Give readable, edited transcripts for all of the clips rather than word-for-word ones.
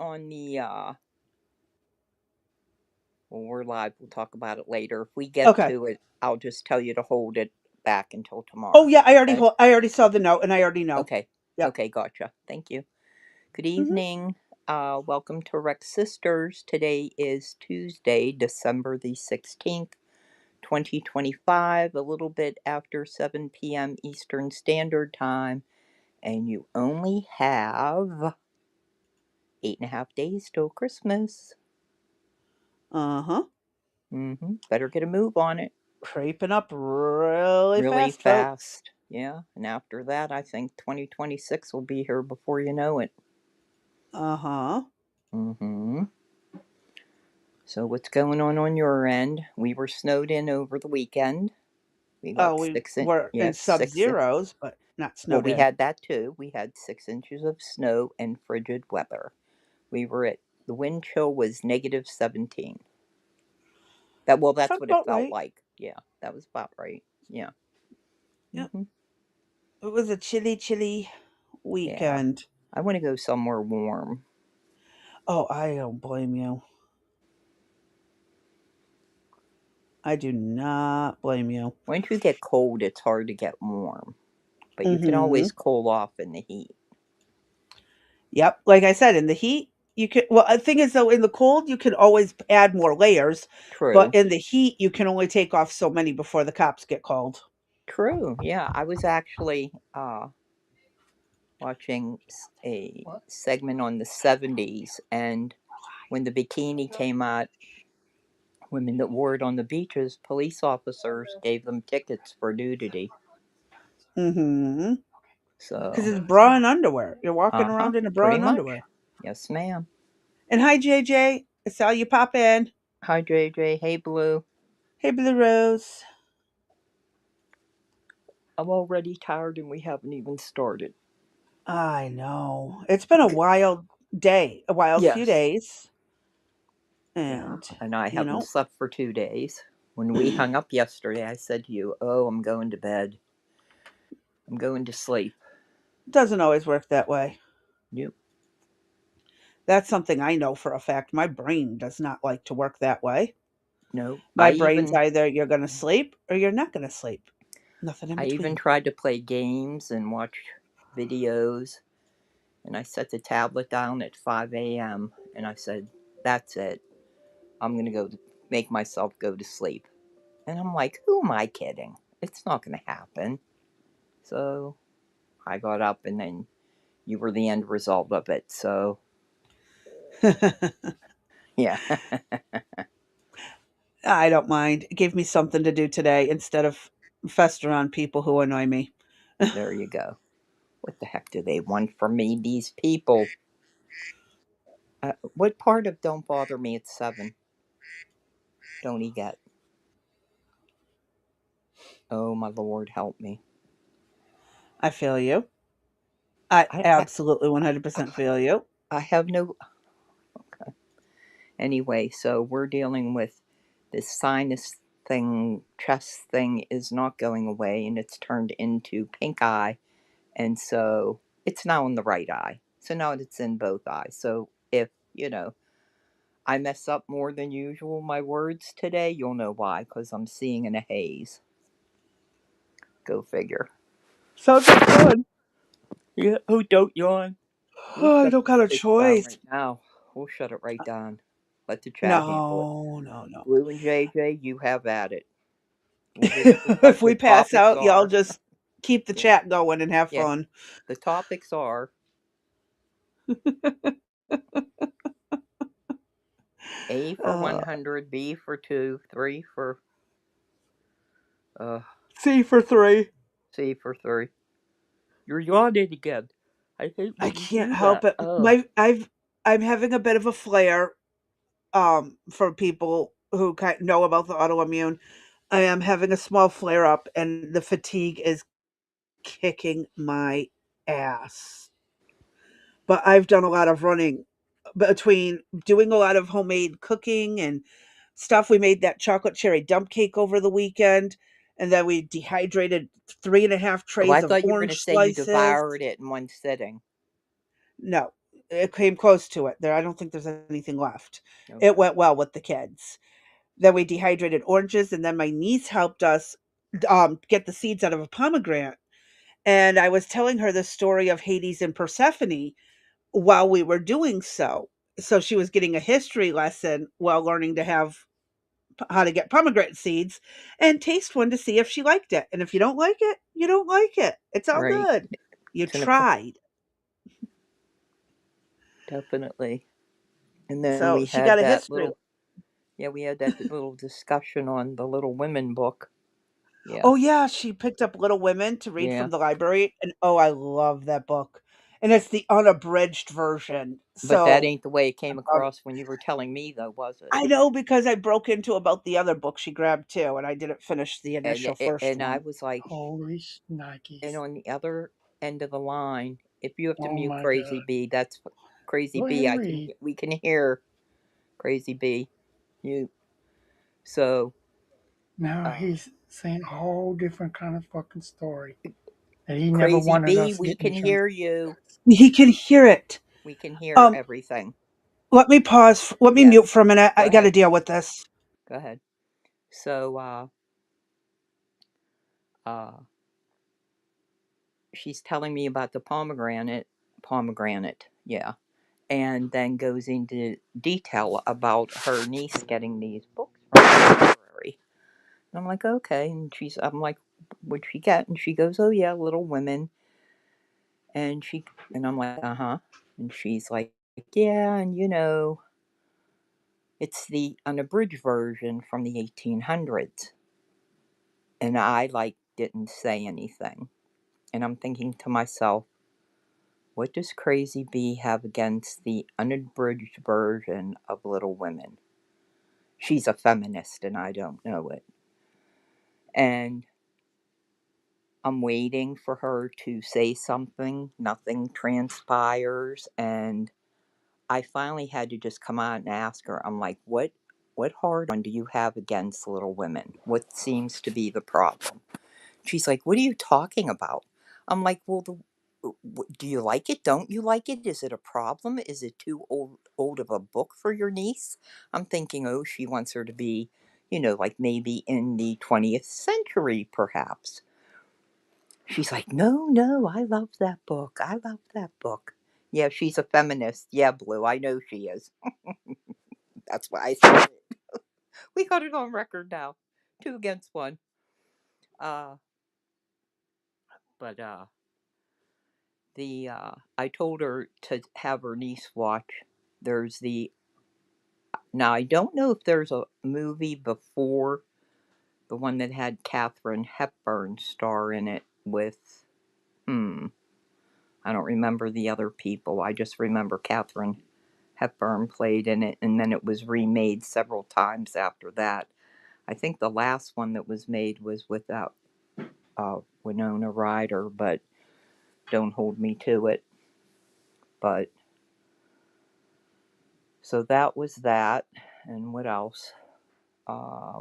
on the, well, we're live. We'll talk about it later. If we get Okay. to it, I'll just tell you to hold it back until Oh tomorrow. yeah, Okay? I already saw the note, and I already know. Okay. Yep. Okay, gotcha. Thank you. Good Mhm. evening. Welcome to Rex Sisters. Today is Tuesday, December the 16th, 2025, a little bit after 7 p.m. Eastern Standard Time, and you only have 8.5 days till Christmas. Uh-huh. Better get a move on it. Creeping up really Really fast, folks. fast. Yeah. And after that, I think 2026 will be here before you know it. Uh-huh. hmm So, what's going on your end? We were snowed in over the weekend. We got Oh, we six in, were in yes, six. sub-zeros, but not Well, snowed we in. had that too. We had 6 inches of snow and frigid weather. We were at the wind chill was negative 17. That's Sounds what it about felt right. like. Yeah, that was about right. Yeah. Yep. hmm It was a chilly Yeah. weekend. I want to go somewhere warm. Oh, I don't blame you. I do not blame you. Once you get cold, it's hard to get warm, but you can Mm-hmm. always cool off in the heat. Yep. Like I said, in the heat, you can. Well, the thing is, though, in the cold, you can always add more layers, but True. in the heat, you can only take off so many before the cops get called. True. Yeah, I was actually watching a segment on the 70s, and when the bikini came out, women that wore it on the beaches, police officers gave them tickets for nudity. Mm-hmm. Because So, it's bra and underwear. You're walking uh huh, around in a bra pretty and much. underwear. Yes, ma'am. And hi, JJ. I saw you pop in. Hi, JJ. Hey, Blue. Hey, Blue Rose. I'm already tired and we haven't even started. I know. It's been a wild day, a wild few Yes. days. Yeah, And, and I you haven't know, slept for 2 days. When we hung up yesterday, I said to you, "Oh, I'm going to bed. I'm going to sleep." doesn't always work that way. Nope. That's something I know for a fact. My brain does not like to work that way. No. My brain's either you're going to sleep or you're not going to sleep. Nothing in I even between. tried to play games and watch videos, and I set the tablet down at 5 a.m. and I said, "That's it. I'm gonna make myself go to sleep." And I'm like, "Who am I kidding? It's not gonna happen." So I got up, and then you were the end result of it. So yeah. I don't mind. It gave me something to do today instead of fester on people who annoy me. There you go. What the heck do they want from me, these people? What part of Don't Bother Me at 7 don't he get? Oh, my Lord, help me. I feel you. I I, I, absolutely 100% feel you. I have no. Okay. Anyway, so we're dealing with this sinus thing, chest thing is not going away, and it's turned into pink eye. And so it's now in the right eye. So now it's in both eyes. So if, I mess up more than usual my words today, you'll know why, because I'm seeing in a haze. Go figure. Sounds like fun. Yeah, oh, don't yawn. We'll Oh, I shut don't got a this down choice. right now. We'll shut it right down. Let the chat handle it. No, no, no. Blue and JJ, you have at it. We'll just see what If the we pass topics out, y'all are. just keep the Yeah, chat going and have yeah. fun. The topics are A for Uh, 100, B for 2, 3 for uh, C for 3. C for 3. You're yawning again. I hate I when you can't do help that. it. Oh, I'm having a bit of a flare for people who know about the autoimmune. I am having a small flare up and the fatigue is kicking my ass. But I've done a lot of running between doing a lot of homemade cooking and stuff. We made that chocolate cherry dump cake over the weekend, and then we dehydrated 3.5 well, I trays of thought you were going to orange say you slices. devoured it in one sitting. No, it came close to it. There, I don't think there's anything left. It Okay. went well with the kids. Then we dehydrated oranges, and then my niece helped us get the seeds out of a pomegranate. And I was telling her the story of Hades and Persephone while we were doing so. So she was getting a history lesson while learning to have how to get pomegranate seeds and taste one to see if she liked it. And if you don't like it, you don't like it. It's all Right. good. You It's an tried. definitely. And then So we she had got a that history. little, yeah, we had that little discussion on the Little Women book. Yeah. Oh yeah, she picked up Little Women to read Yeah. from the library, and oh, I love that book. And it's the unabridged version. But that So ain't the way it came um, across when you were telling me, though, was it? I know because I broke into about the other book she grabbed too, and I didn't finish the And initial first I one. was like, Holy and shnikes. on the other end of the line, if you have to Oh mute my Crazy god. B, that's Crazy Go ahead B. and read. We can hear Crazy B. You so Now uh he's saying a whole different kind of fucking story that he never Crazy wanted B, us we getting can a chance hear to you. discuss. He can hear it. We can hear Um, everything. let me pause. Let me mute Yes. for a minute. Go I got to ahead. deal with this. Go ahead. So uh she's telling me about the pomegranate, yeah. And then goes into detail about her niece getting these books from the library. And I'm like, okay. And I'm like, what'd she get? And she goes, oh yeah, Little Women. And I'm like, uh huh. And she's like, yeah, and it's the unabridged version from the 1800s. And I like didn't say anything. And I'm thinking to myself, what does Crazy Bee have against the unabridged version of Little Women? She's a feminist and I don't know it. And I'm waiting for her to say something. Nothing transpires. And I finally had to just come out and ask her, I'm like, what hard on do you have against Little Women? What seems to be the problem? She's like, what are you talking about? I'm like, well, do you like it? Don't you like it? Is it a problem? Is it too old of a book for your niece? I'm thinking, oh, she wants her to be, like maybe in the 20th century, perhaps. She's like, no, no, I love that book. I love that book. Yeah, she's a feminist. Yeah, Blue, I know she is. That's why I said it. We got it on record now. Two against one. Uh, but the I told her to have her niece watch. There's the Now I don't know if there's a movie before the one that had Katharine Hepburn star in it with hmm I don't remember the other people. I just remember Katharine Hepburn played in it, and then it was remade several times after that. I think the last one that was made was without Winona Ryder, but don't hold me to it. But so that was that, and what else?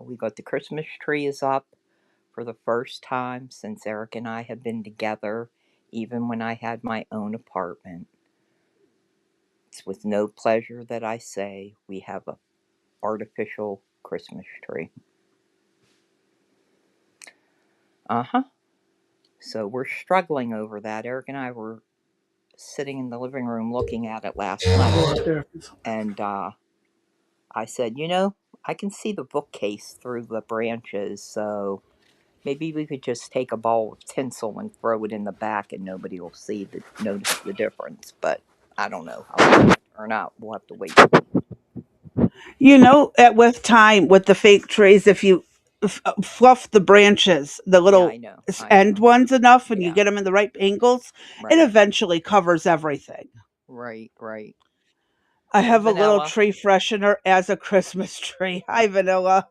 We got the Christmas tree is up for the first time since Eric and I have been together, even when I had my own apartment. It's with no pleasure that I say we have a artificial Christmas tree. Uh huh. So we're struggling over that. Eric and I were sitting in the living room looking at it last night, Lord, there is and I said, I can see the bookcase through the branches, so maybe we could just take a ball of tinsel and throw it in the back, and nobody will notice the difference. But I don't know how it will turn out. We'll have to wait. With time, with the fake trees, if you fluff the branches, the Yeah, I little know. I end know. ones enough, and you Yeah. get them in the right angles, it Right. eventually covers everything. Right. Right. I Hey, have a little Vanilla. tree freshener as a Christmas tree. Hi, Vanilla.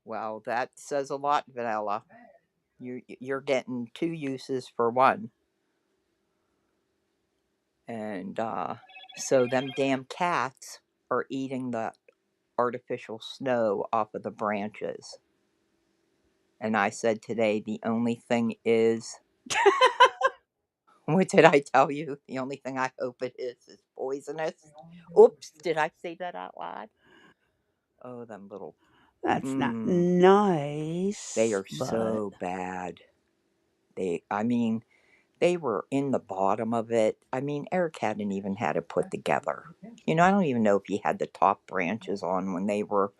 Well, that says a lot, Vanilla. You're getting two uses for one, and so them damn cats are eating the artificial snow off of the branches. And I said today the only thing is What did I tell you? The only thing I hope it is poisonous. Oops, did I say that out loud? Oh, them little. That's not Mm, they nice, are but so bad. I mean, they were in the bottom of it. I mean, Eric hadn't even had it put together. I don't even know if he had the top branches on when they were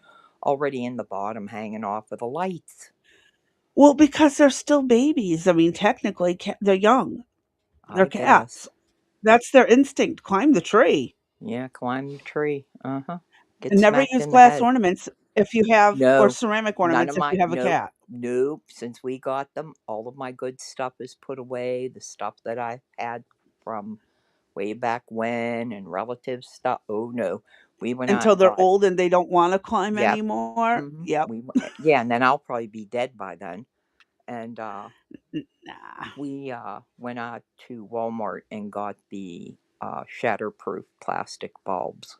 already in the bottom hanging off of the lights. well, because they're still babies. I mean, technically, they're young. They're I cats. guess. That's their instinct. Climb the tree. Yeah, climb the tree. Uh huh. Get And never smacked use in the glass head. ornaments if you have, or No, ceramic none ornaments of if my, you have a nope, cat. nope. Since we got them, all of my good stuff is put away. The stuff that I had from way back when and relative stuff. Oh no, we went out Until and they're got. old and they don't wanna climb Yep. anymore. Yep. Yeah, and then I'll probably be dead by then. And Nah. we went out to Walmart and got the shatterproof plastic bulbs.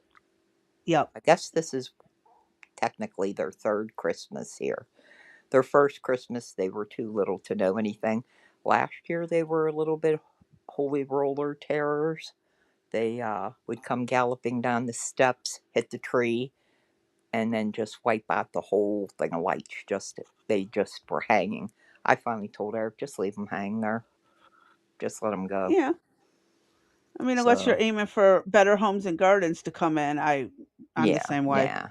Yep. I guess this is technically their third Christmas here. Their first Christmas, they were too little to know anything. Last year, they were a little bit holy roller terrors. They would come galloping down the steps, hit the tree, and then just wipe out the whole thing of lights. They just were hanging. I finally told Eric, just leave them hang there. Just let them go. Yeah. I mean, unless you're So aiming for Better Homes and Gardens to come in, I'm the yeah, same way. yeah.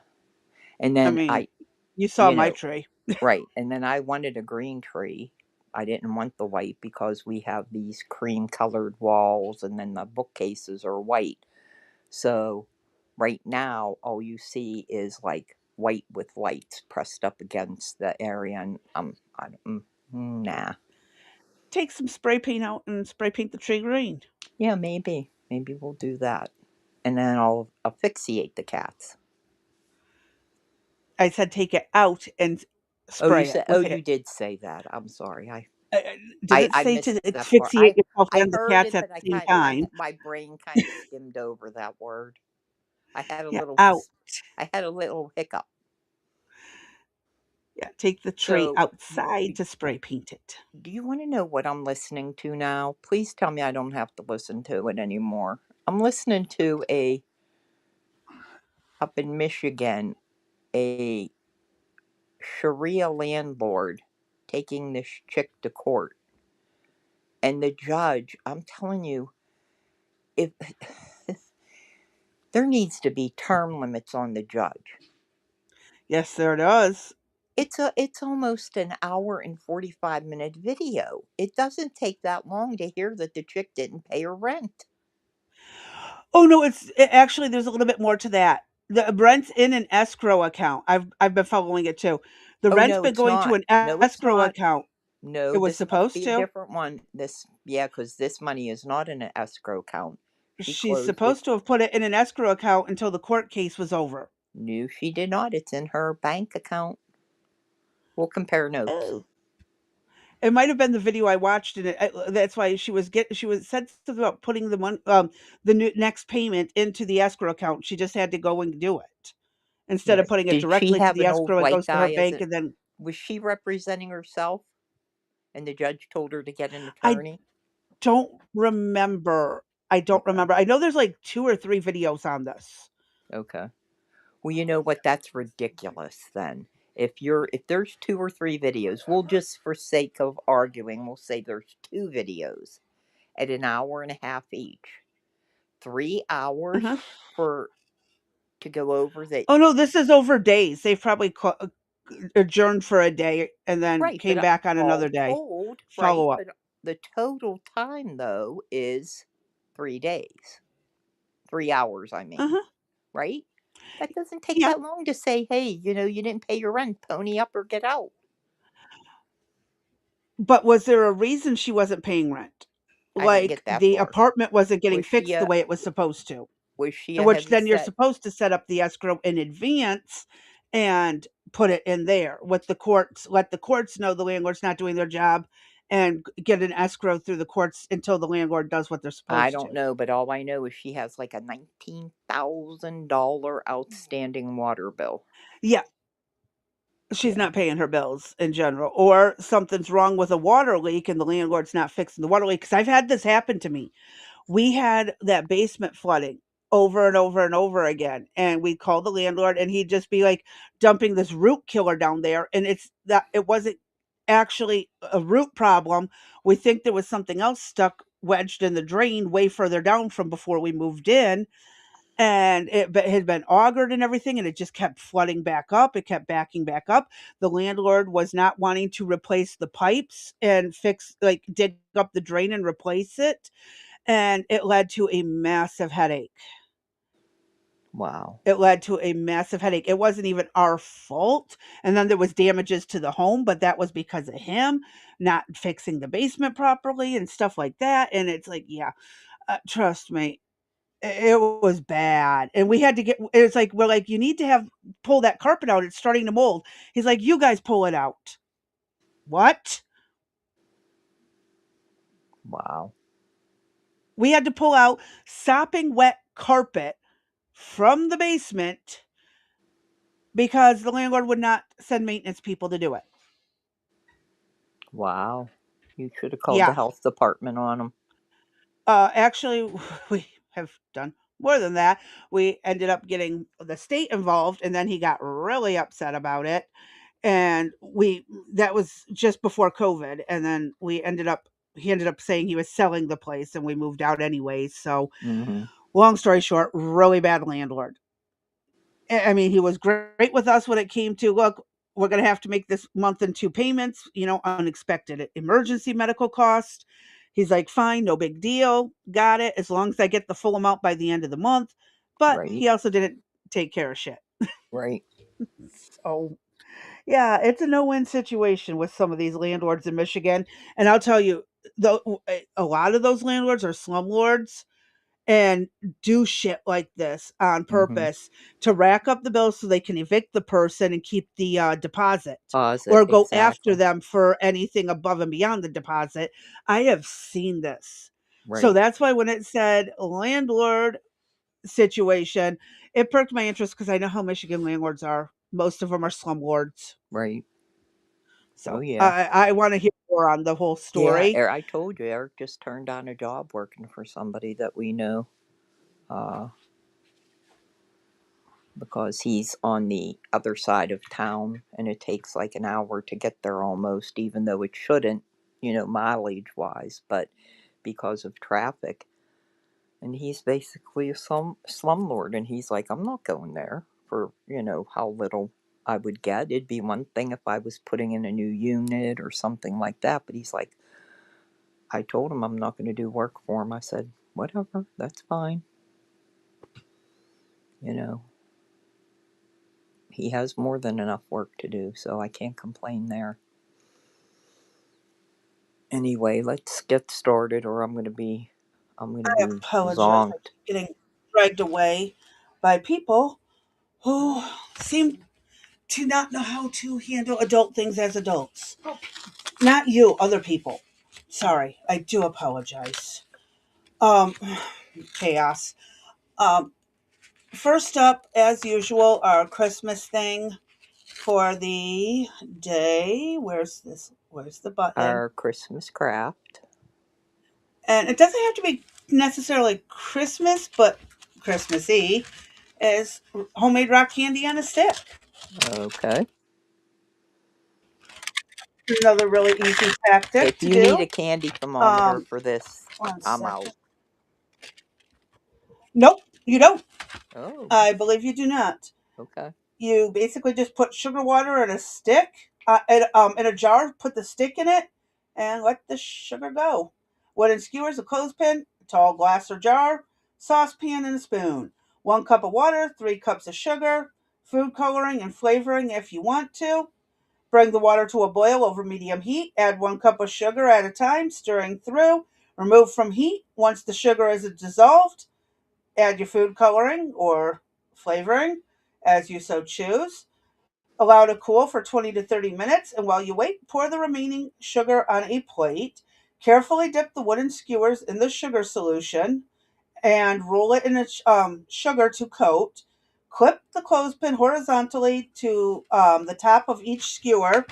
And I then mean, I, you saw you my know, tree. right. And then I wanted a green tree. I didn't want the white because we have these cream colored walls and then the bookcases are white. So right now, all you see is like white with lights pressed up against the area. And nah. Take some spray paint out and spray paint the tree green. Yeah, maybe. Maybe we'll do that. And then I'll asphyxiate the cats. I said take it out and Oh, you spray it said. Oh, with you it. did say that. I'm sorry. Uh, did it I say missed to that part. asphyxiate yourself I and the heard cats it, at but the same time? my brain kind of skimmed over that word. I had a Yeah, little out. I had a little hiccup. Yeah, take the tree So, outside to spray paint it. do you want to know what I'm listening to now? Please tell me I don't have to listen to it anymore. I'm listening to a up in Michigan, a Sharia landlord taking this chick to court. And the judge, I'm telling you, if there needs to be term limits on the judge. Yes, there it is. It's almost an hour and 45-minute video. It doesn't take that long to hear that the chick didn't pay her rent. Oh no, actually there's a little bit more to that. The rent's in an escrow account. I've been following it too. The Oh rent's no, been it's going to not. an No, it's escrow not. account. It No, was this must supposed be a to. different one. This yeah, because this money is not in an escrow account. She She's closed it. supposed to have put it in an escrow account until the court case was over. No, she did not. It's in her bank account. We'll compare notes. Oh. It might have been the video I watched, and that's why she was said something about putting the next payment into the escrow account. She just had to go and do it instead Yeah. of putting it Did she directly to have the an old escrow. It white goes to her guy as bank, it? and then Was she representing herself and the judge told her to get an I attorney? don't remember. I don't Okay. remember. I know there's like 2 or 3 videos on this. Okay. Well, you know what? That's ridiculous then. If there's two or three videos, we'll just for sake of arguing, we'll say there's two videos at an hour and a half each. 3 hours Uh-huh. for to go over that. Oh, no, this is over days. They've probably adjourned for a day and then Right, came but back on all another day. told, right? Follow-up. But the total time though is 3 days. 3 hours, I mean, Uh-huh. right? That doesn't take Yeah. that long to say, hey, you didn't pay your rent, pony up or get out. But was there a reason she wasn't paying rent? I didn't Like, get that the far. apartment wasn't getting Was she fixed the a way it was supposed to, was she in a which heavy then you're set? supposed to set up the escrow in advance and put it in there with the courts, let the courts know the landlord's not doing their job, and get an escrow through the courts until the landlord does what they're I supposed don't to. know, but all I know is she has like a $19,000 outstanding water bill. Yeah, she's Yeah. not paying her bills in general, or something's wrong with a water leak and the landlord's not fixing the water leak. Because I've had this happen to me. We had that basement flooding over and over and over again, and we'd call the landlord and he'd just be like dumping this root killer down there, and it's that it wasn't actually a root problem. We think there was something else stuck wedged in the drain way further down from before we moved in, and it had been augured and everything, and it just kept flooding back up. It kept backing back up. The landlord was not wanting to replace the pipes and fix, like, dig up the drain and replace it, and it led to a massive headache. Wow. It led to a massive headache. It wasn't even our fault, and then there was damages to the home, but that was because of him not fixing the basement properly and stuff like that, and it's like, yeah, trust me, it was bad, and we had to get it's like, we're like, "You need to have pull that carpet out, it's starting to mold." He's like, "You guys pull it out." What? Wow. We had to pull out sopping wet carpet from the basement because the landlord would not send maintenance people to do it. Wow. You should have called the Yeah. health department on them. Actually, we have done more than that. We ended up getting the state involved, and then he got really upset about it. And we that was just before COVID, and then he ended up saying he was selling the place, and we moved out anyways. So, Mm-hmm. long story short, really bad landlord. I mean, he was great with us when it came to, look, we're going to have to make this month in two payments, unexpected emergency medical cost. He's like, fine, no big deal. Got it. As long as I get the full amount by the end of the month. But Right. he also didn't take care of shit. Right. So, yeah, it's a no win situation with some of these landlords in Michigan. And I'll tell you, a lot of those landlords are slumlords and do shit like this on Mm-hmm. purpose to rack up the bill so they can evict the person and keep the deposit, Pause it. or go after Exactly. them for anything above and beyond the deposit. I have seen this. So Right. that's why when it said landlord situation, it perked my interest because I know how Michigan landlords are. Most of them are slumlords. Right. Oh So yeah. I want to hear more on the whole Yeah. story. I told you Eric just turned down a job working for somebody that we know. Uh, because he's on the other side of town and it takes like an hour to get there almost, even though it shouldn't, mileage wise, but because of traffic. And he's basically a slumlord, and he's like, I'm not going there for, how little I would get. It'd be one thing if I was putting in a new unit or something like that, but he's like, I told him I'm not going to do work for him. I said, whatever, that's fine. You know, he has more than enough work to do, so I can't complain there. Anyway, let's get started, or I'm gonna I be apologize. I zonked. keep getting dragged away by people who seem to not know how to handle adult things as adults. Not you, other people. Sorry, I do apologize. Um, chaos. Um, First up, as usual, our Christmas thing for the day. Where's this? Where's the button? Our Christmas craft. And it doesn't have to be necessarily Christmas, but Christmassy is homemade rock candy on a stick. Okay. Another really easy tactic If to you need a do. candy thermometer Um, for this, One I'm second. out. Nope, you don't. Oh, I believe you do not. okay. You basically just put sugar water in a stick, in a jar, put the stick in it, and let the sugar go. Wooden skewers, a clothespin, a tall glass or jar, saucepan, and a spoon. 1 cup of water, 3 cups of sugar, food coloring and flavoring if you want to. Bring the water to a boil over medium heat. Add 1 cup of sugar at a time, stirring through. Remove from heat. Once the sugar is dissolved, add your food coloring or flavoring as you so choose. Allow to cool for 20 to 30 minutes, and while you wait, pour the remaining sugar on a plate. Carefully dip the wooden skewers in the sugar solution and roll it in sugar to coat. Clip the clothespin horizontally to the top of each skewer.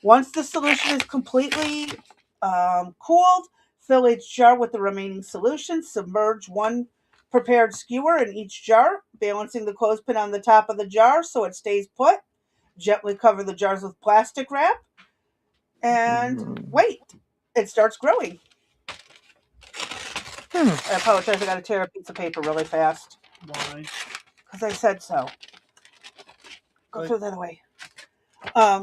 Once the solution is completely cooled, fill each jar with the remaining solution. Submerge one prepared skewer in each jar, balancing the clothespin on the top of the jar so it stays put. Gently cover the jars with plastic wrap and Mm. wait. It starts growing. Hmm. I apologize. I got to tear a piece of paper really fast Why? because I said so. Go But throw that away.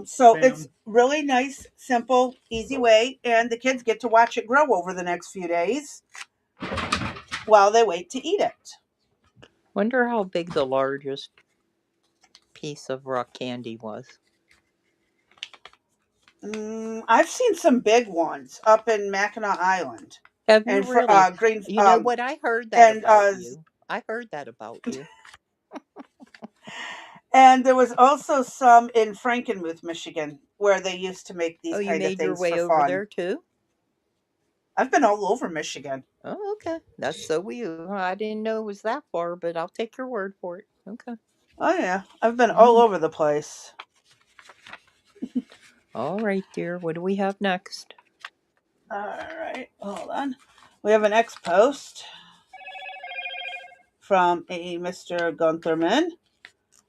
So it's Bam. really nice, simple, easy way, and the kids get to watch it grow over the next few days while they wait to eat it. Wonder how big the largest piece of rock candy was. I've seen some big ones up in Mackinac Island, Have you and for really? green You know what? I heard that and about you. I heard that about you. and there was also some in Frankenmuth, Michigan, where they used to make Oh, these you kind of made your things for way over fun. there too? I've been all over Michigan. Oh, okay. That's so weird. I didn't know it was that far, but I'll take your word for it. Okay. Oh yeah, I've been all Mm. over the place. All right, dear. What do we have next? All right, hold on. We have an ex post from a Mr. Guntherman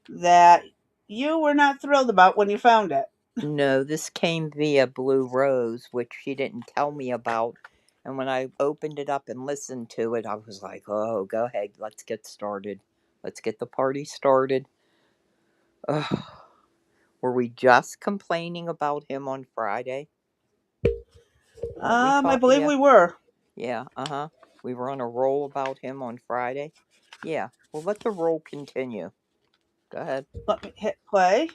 that you were not thrilled about when you found it. No, this came via Blue Rose, which she didn't tell me about. And when I opened it up and listened to it, I was like, oh, go ahead. Let's get started. Let's get the party started. Ugh. Were we just complaining about him on Friday? Weren't we I talking? believe Yeah. we were. Yeah. Uh huh. We were on a roll about him on Friday. Yeah. Well, let the roll continue. Go ahead. Let me hit play.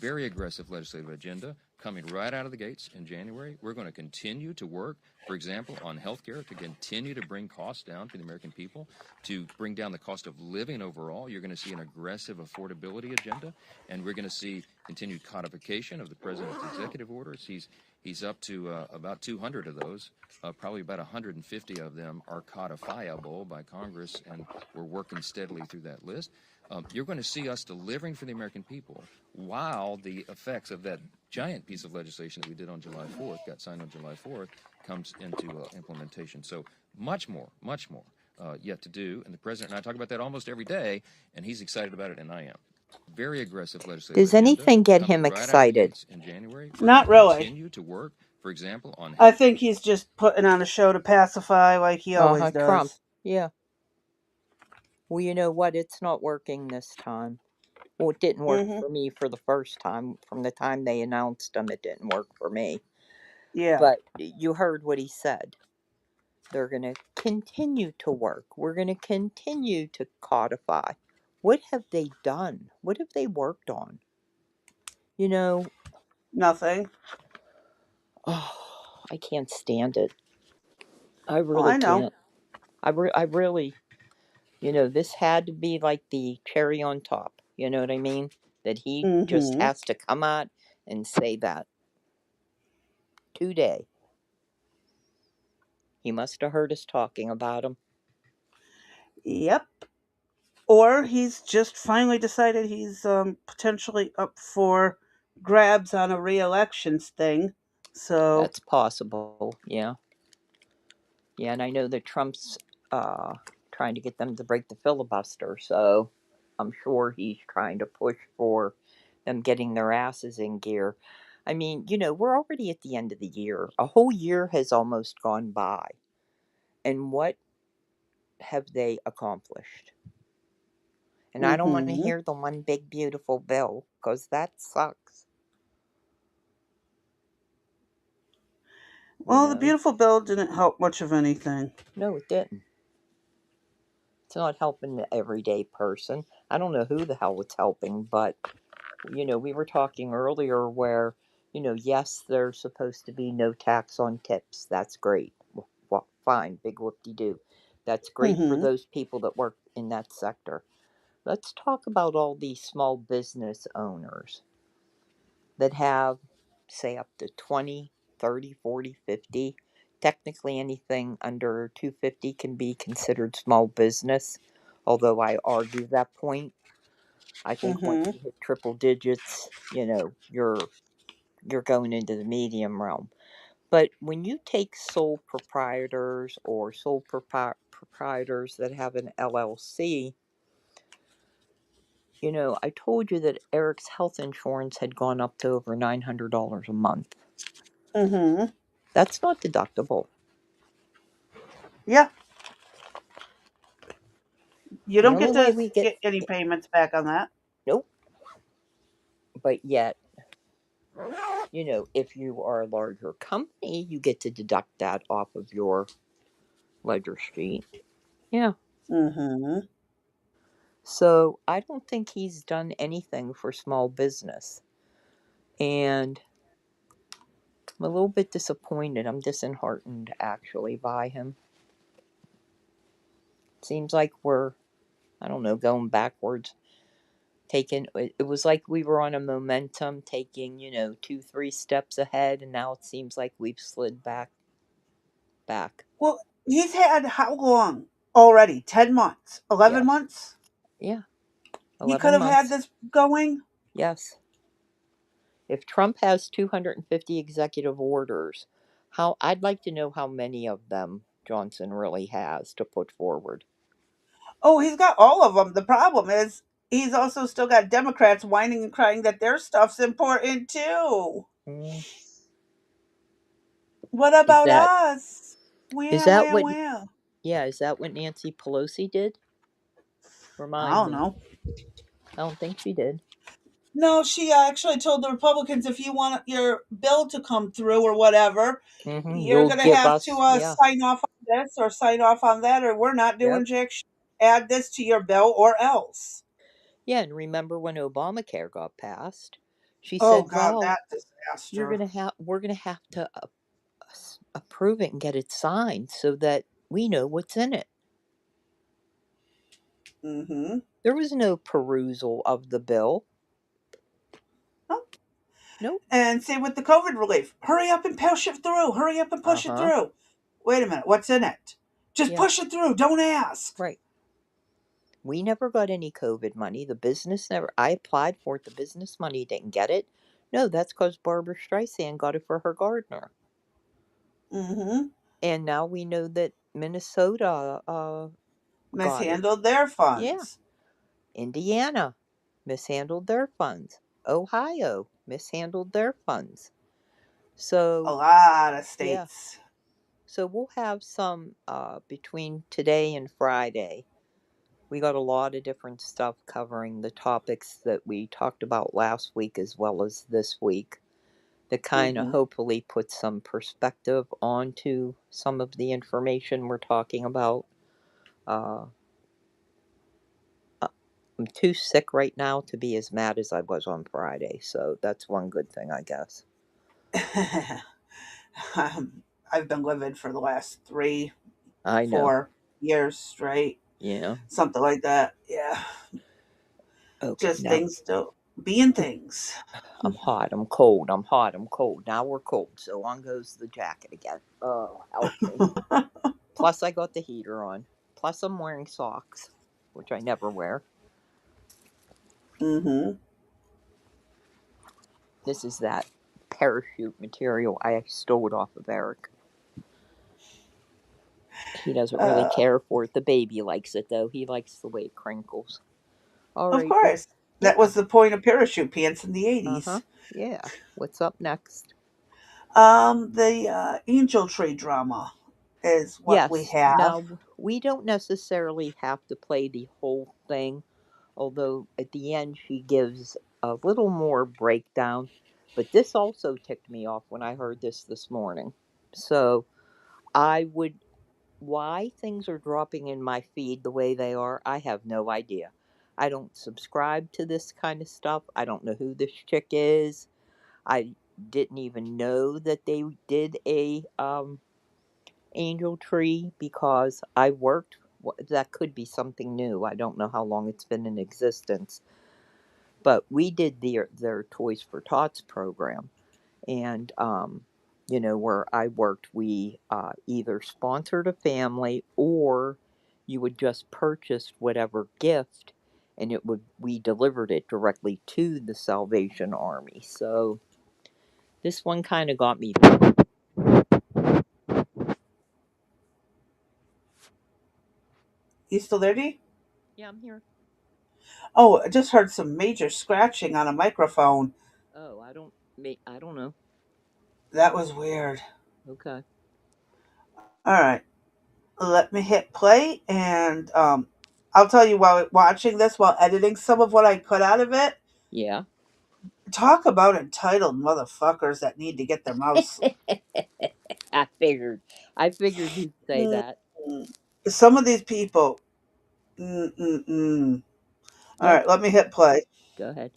Very aggressive legislative agenda coming right out of the gates in January. We're going to continue to work, for example, on health care to continue to bring costs down for the American people, to bring down the cost of living overall. You're going to see an aggressive affordability agenda, and we're going to see continued codification of the president's executive orders. He's up to about 200 of those. Probably about 150 of them are codifiable by Congress, and we're working steadily through that list. You're going to see us delivering for the American people while the effects of that giant piece of legislation that we did on July 4th, got signed on July 4th, comes into implementation. So much more yet to do. And the president and I talk about that almost every day, and he's excited about it, and I am. Very aggressive legislative Does agenda anything get coming him right out of the excited? gates in January. We're going Not to really. continue to work, for example, on I health. think he's just putting on a show to pacify like he Uh always huh. Trump. does. Yeah. Well, you know what? It's not working this time. Well, it didn't work Mm-hmm. for me for the first time. From the time they announced him, it didn't work for me. Yeah, But you heard what he said. They're going to continue to work. We're going to continue to codify. What have they done? What have they worked on? You know, nothing. oh, I can't stand it. I Oh, really I know. can't. I really, this had to be like the cherry on top. You know what I mean? That he just Mm-hmm. has to come out and say that today. He must have heard us talking about him. Yep. Or he's just finally decided he's potentially up for grabs on a re-elections thing. So, That's possible. Yeah. Yeah, and I know that Trump's uh, trying to get them to break the filibuster, so I'm sure he's trying to push for them getting their asses in gear. I mean, we're already at the end of the year. A whole year has almost gone by. And what have they accomplished? And I don't want to mm-hmm. hear the one big beautiful bill, because that sucks, you Well, the know? beautiful bill didn't help much of anything. No, it didn't. It's not helping the everyday person. I don't know who the hell it's helping, but we were talking earlier where, yes, there's supposed to be no tax on tips. That's great. Well, fine, big whoop de doo. That's great for Mm-hmm. those people that work in that sector. Let's talk about all these small business owners that have, say, up to 20, 30, 40, 50 technically anything under 250 can be considered small business, although I argue that point. I think once Mm-hmm. you hit triple digits, you're going into the medium realm. But when you take sole proprietors or sole proprietors that have an LLC, I told you that Eric's health insurance had gone up to over $900 a month. Mm-hmm. That's not deductible. Yeah. You The don't only get way to we get, get any payments back on that. nope. But yet, if you are a larger company, you get to deduct that off of your ledger sheet. Yeah. Mm-hmm. So I don't think he's done anything for small business. And I'm a little bit disappointed. I'm disheartened, actually, by him. Seems like we're, I don't know, going backwards. It was like we were on a momentum, taking, 2, 3 steps ahead, and now it seems like we've slid back. Well, he's had how long already? 10 months? 11 Yes. months? Yeah. He could 11 have had months. this going? Yes. If Trump has 250 executive orders, I'd like to know how many of them Johnson really has to put forward. Oh, he's got all of them. The problem is he's also still got Democrats whining and crying that their stuff's important too. Mm. What Is about that us? is Where, that where, what where? yeah, is that what Nancy Pelosi did? I Remind don't me. know. I don't think she did. No, she actually told the Republicans if you want your bill to come through or whatever, you're You'll going to give have to us, yeah. sign off on this or sign off on that, or we're not doing Yep. jack shit. Add this to your bill or else. Yeah, and remember when Obamacare got passed? She Oh, said, God, "Well, that disaster. we're gonna have to approve it and get it signed so that we know what's in it." Mm-hmm. There was no perusal of the bill. Oh. Nope. And same with the COVID relief. Hurry up and push it through. Hurry up and Uh push it huh. through. Wait a minute. What's in it? Just Yeah. push it through. Don't ask. Right. We never got any COVID money. The business never. I applied for it. The business money didn't get it. No, that's because Barbara Streisand got it for her gardener. Mm-hmm. And now we know that Minnesota got it. Mishandled their Yeah. funds. Indiana mishandled their funds. Ohio mishandled their funds. A So, lot of yeah. states. So we'll have some between today and Friday. We got a lot of different stuff covering the topics that we talked about last week as well as this week, that kind of Mm-hmm. hopefully puts some perspective onto some of the information we're talking about. Uh, I'm too sick right now to be as mad as I was on Friday, so that's one good thing, I guess. I've been living for the last three, I know. 4 years straight. Yeah. Something like that. Yeah. Okay, Just now things still being things. I'm hot, I'm cold, I'm hot, I'm cold. Now we're cold, so on goes the jacket again. Oh, help me. Plus, I got the heater on. Plus, I'm wearing socks, which I never wear. Mm-hmm. This is that parachute material. I stole it off of Eric. He doesn't really Uh, care for it. The baby likes it, though. He likes the way it crinkles. All of right, what? course. That Yeah. was the point of parachute pants in the Uh huh. 80s. Yeah. What's up next? The angel tree drama is what we Yes. have. Now, we don't necessarily have to play the whole thing, although at the end she gives a little more breakdown. But this also ticked me off when I heard this morning. So I would, why things are dropping in my feed the way they are, I have no idea. I don't subscribe to this kind of stuff. I don't know who this chick is. I didn't even know that they did a angel tree because I worked. That could be something new. I don't know how long it's been in existence, but we did their Toys for Tots program, and where I worked, we either sponsored a family or you would just purchase whatever gift and we delivered it directly to the Salvation Army. So this one kind of got me. You still there, Dee? Yeah, I'm here. Oh, I just heard some major scratching on a microphone. Oh, I don't know. That was weird. Okay. All right. Let me hit play, and I'll tell you while watching this, while editing some of what I cut out of it. Yeah. Talk about entitled motherfuckers that need to get their mouths. I figured. I figured you'd say Mm, that. some of these people. Mm-mm-mm. All Yeah. right, let me hit play. Go ahead.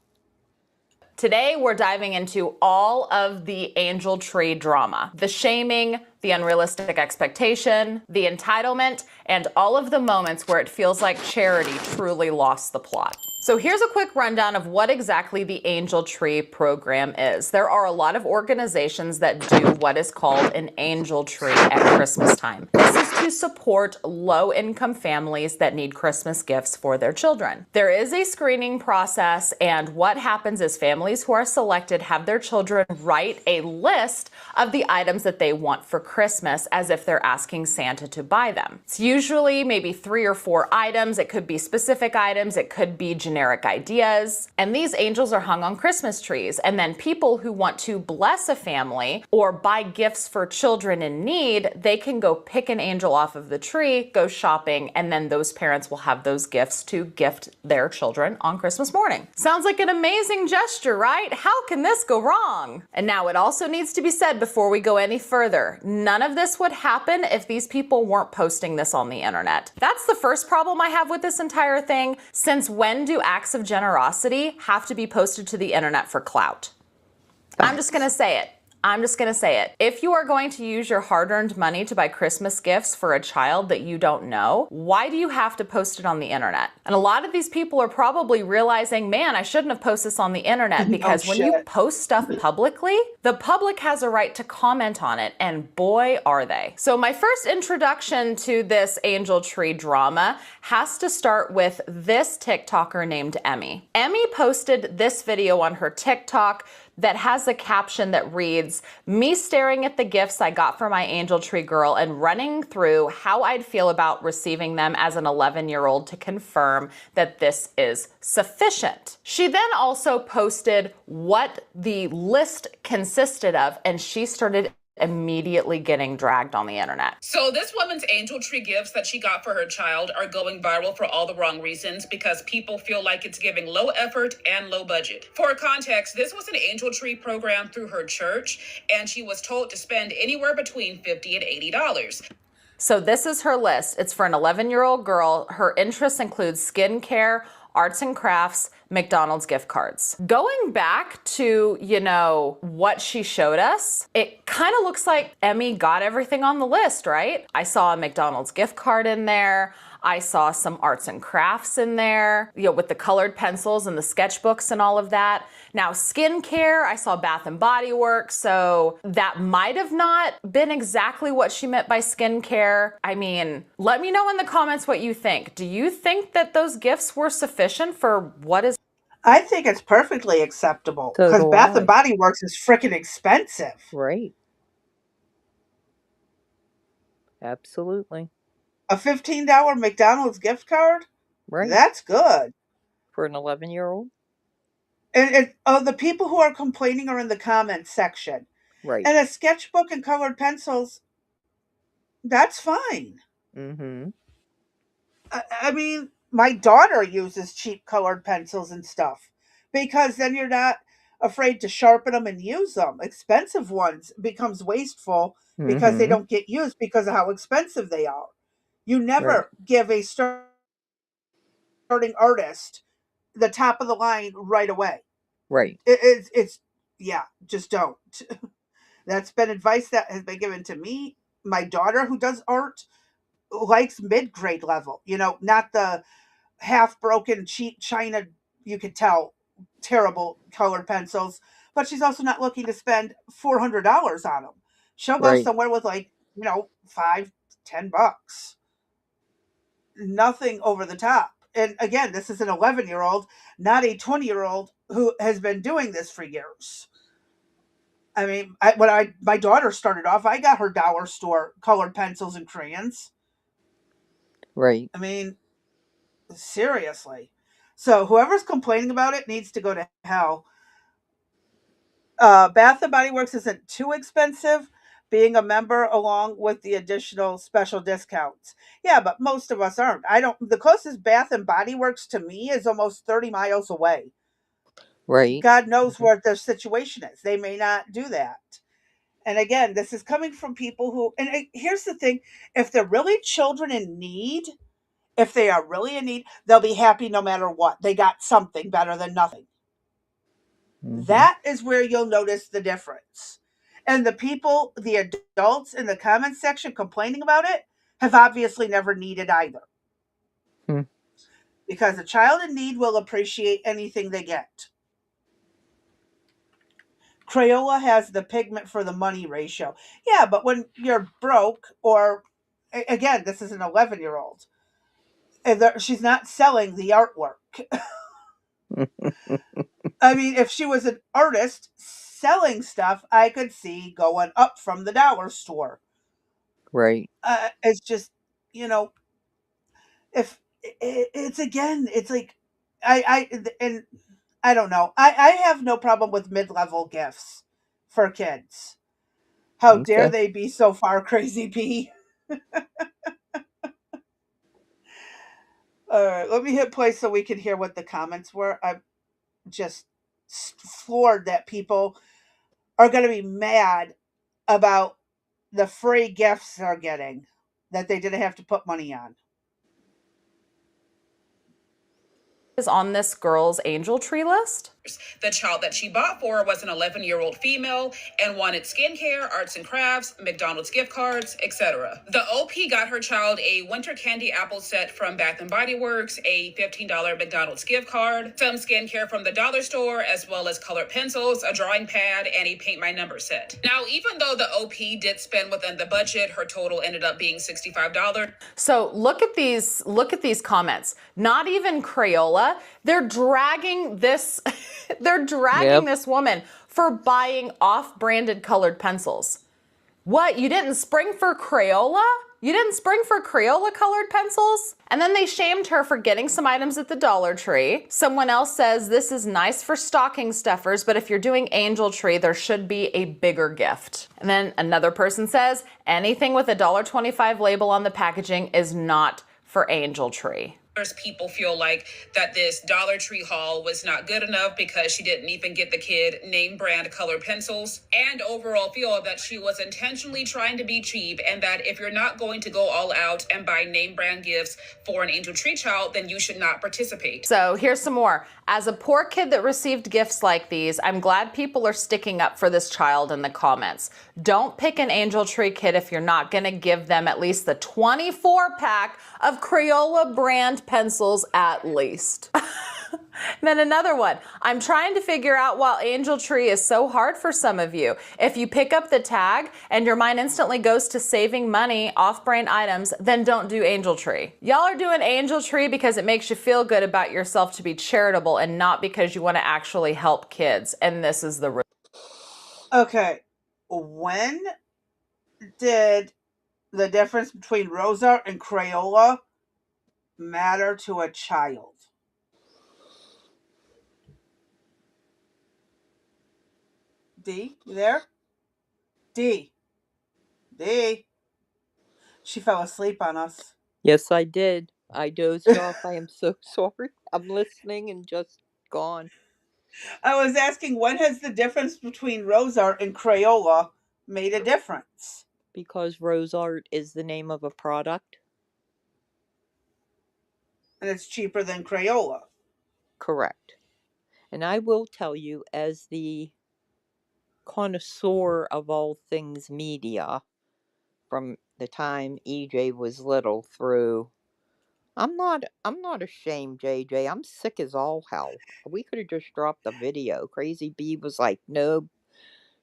Today, we're diving into all of the angel tree drama, the shaming, the unrealistic expectation, the entitlement, and all of the moments where it feels like charity truly lost the plot. So here's a quick rundown of what exactly the Angel Tree program is. There are a lot of organizations that do what is called an angel tree at Christmas time. This is to support low-income families that need Christmas gifts for their children. There is a screening process, and what happens is families who are selected have their children write a list of the items that they want for Christmas as if they're asking Santa to buy them. It's usually maybe 3 or 4 items. It could be specific items. It could be generic ideas. And these angels are hung on Christmas trees. And then people who want to bless a family or buy gifts for children in need, they can go pick an angel off of the tree, go shopping, and then those parents will have those gifts to gift their children on Christmas morning. Sounds like an amazing gesture, right? How can this go wrong? And now it also needs to be said before we go any further, none of this would happen if these people weren't posting this on the internet. That's the first problem I have with this entire thing. Since when do acts of generosity have to be posted to the internet for clout? I'm just gonna say it. I'm just gonna say it. If you are going to use your hard-earned money to buy Christmas gifts for a child that you don't know, why do you have to post it on the internet? And a lot of these people are probably realizing, man, I shouldn't have posted this on the internet, because when you post stuff publicly, the public has a right to comment on it, and boy, are they. So my first introduction to this angel tree drama has to start with this TikToker named Emmy. Emmy posted this video on her TikTok that has a caption that reads, "Me staring at the gifts I got for my angel tree girl and running through how I'd feel about receiving them as an 11-year-old to confirm that this is sufficient." She then also posted what the list consisted of, and she started immediately getting dragged on the internet. So this woman's angel tree gifts that she got for her child are going viral for all the wrong reasons, because people feel like it's giving low effort and low budget. For context, this was an angel tree program through her church, and she was told to spend anywhere between $50 and $80. So this is her list. It's for an 11-year-old girl. Her interests include skincare, arts and crafts, McDonald's gift cards. Going back to, what she showed us, it kind of looks like Emmy got everything on the list, right? I saw a McDonald's gift card in there. I saw some arts and crafts in there, with the colored pencils and the sketchbooks and all of that. Now, skincare, I saw Bath and Body Works, so that might have not been exactly what she meant by skincare. I mean, let me know in the comments what you think. Do you think that those gifts were sufficient for what is? I think it's perfectly acceptable, So because do Bath I. and Body Works is freaking expensive. Right. Absolutely. A $15 McDonald's gift card? Right. That's good. For an 11-year-old? And the people who are complaining are in the comments section. Right. And a sketchbook and colored pencils, that's fine. Mm-hmm. I mean, my daughter uses cheap colored pencils and stuff, because then you're not afraid to sharpen them and use them. Expensive ones becomes wasteful because they Mm-hmm. don't get used because of how expensive they are. You never Right. give a starting artist the top of the line right away. Right. It's yeah, just don't. That's been advice that has been given to me. My daughter, who does art, likes mid-grade level, not the half broken cheap china, you could tell, terrible colored pencils. But she's also not looking to spend $400 on them. She'll go Right. somewhere with like, $5, $10. Nothing over the top. And again, this is an 11-year-old, not a 20-year-old who has been doing this for years. I mean, when my daughter started off, I got her dollar store colored pencils and crayons. Right. I mean, seriously. So whoever's complaining about it needs to go to hell. Bath and Body Works isn't too expensive. Being a member along with the additional special discounts. Yeah, but most of us aren't. I don't. The closest Bath and Body Works to me is almost 30 miles away. Right. God knows what their situation is. They may not do that. And again, this is coming from people who. And here's the thing: if they're really children in need, if they are really in need, they'll be happy no matter what. They got something better than nothing. Mm-hmm. That is where you'll notice the difference. And the people, the adults in the comments section complaining about it, have obviously never needed either. Hmm. Because a child in need will appreciate anything they get. Crayola has the pigment for the money ratio. Yeah, but when you're broke, or again, this is an 11-year-old, she's not selling the artwork. I mean, if she was an artist selling stuff, I could see going up from the dollar store. Right. It's just, you know, if it's again, it's like and I don't know. I have no problem with mid-level gifts for kids. How dare Okay. they be so far crazy, P? All right, let me hit play so we can hear what the comments were. I'm just floored that people are going to be mad about the free gifts they're getting that they didn't have to put money on. Is on this girl's angel tree list. The child that she bought for was an 11-year-old female and wanted skincare, arts and crafts, McDonald's gift cards, etc. The OP got her child a winter candy apple set from Bath and Body Works, a $15 McDonald's gift card, some skincare from the dollar store, as well as colored pencils, a drawing pad, and a paint my number set. Now, even though the OP did spend within the budget, her total ended up being $65. So look at these comments. Not even Crayola. They're dragging this Yep. this woman for buying off-branded colored pencils. What? You didn't spring for Crayola? You didn't spring for Crayola colored pencils? And then they shamed her for getting some items at the Dollar Tree. Someone else says this is nice for stocking stuffers, but if you're doing Angel Tree, there should be a bigger gift. And then another person says anything with a $1.25 label on the packaging is not for Angel Tree. People feel like that this Dollar Tree haul was not good enough because she didn't even get the kid name brand colored pencils, and overall feel that she was intentionally trying to be cheap, and that if you're not going to go all out and buy name brand gifts for an Angel Tree child, then you should not participate. So here's some more. As a poor kid that received gifts like these, I'm glad people are sticking up for this child in the comments. Don't pick an Angel Tree kid if you're not going to give them at least the 24-pack of Crayola brand pencils at least. Then another one. I'm trying to figure out why Angel Tree is so hard for some of you. If you pick up the tag and your mind instantly goes to saving money off-brand items, then don't do Angel Tree. Y'all are doing Angel Tree because it makes you feel good about yourself to be charitable and not because you want to actually help kids. And this is the Okay, when did the difference between Rose Art and Crayola matter to a child? D, you there? D. She fell asleep on us. Yes, I did. I dozed off. I am so sorry. I'm listening and just gone. I was asking, when has the difference between Rose Art and Crayola made a difference? Because Rose Art is the name of a product. And it's cheaper than Crayola. Correct. And I will tell you, as the connoisseur of all things media, from the time EJ was little through, I'm not ashamed, JJ. I'm sick as all hell. We could have just dropped the video. Crazy B was like, no,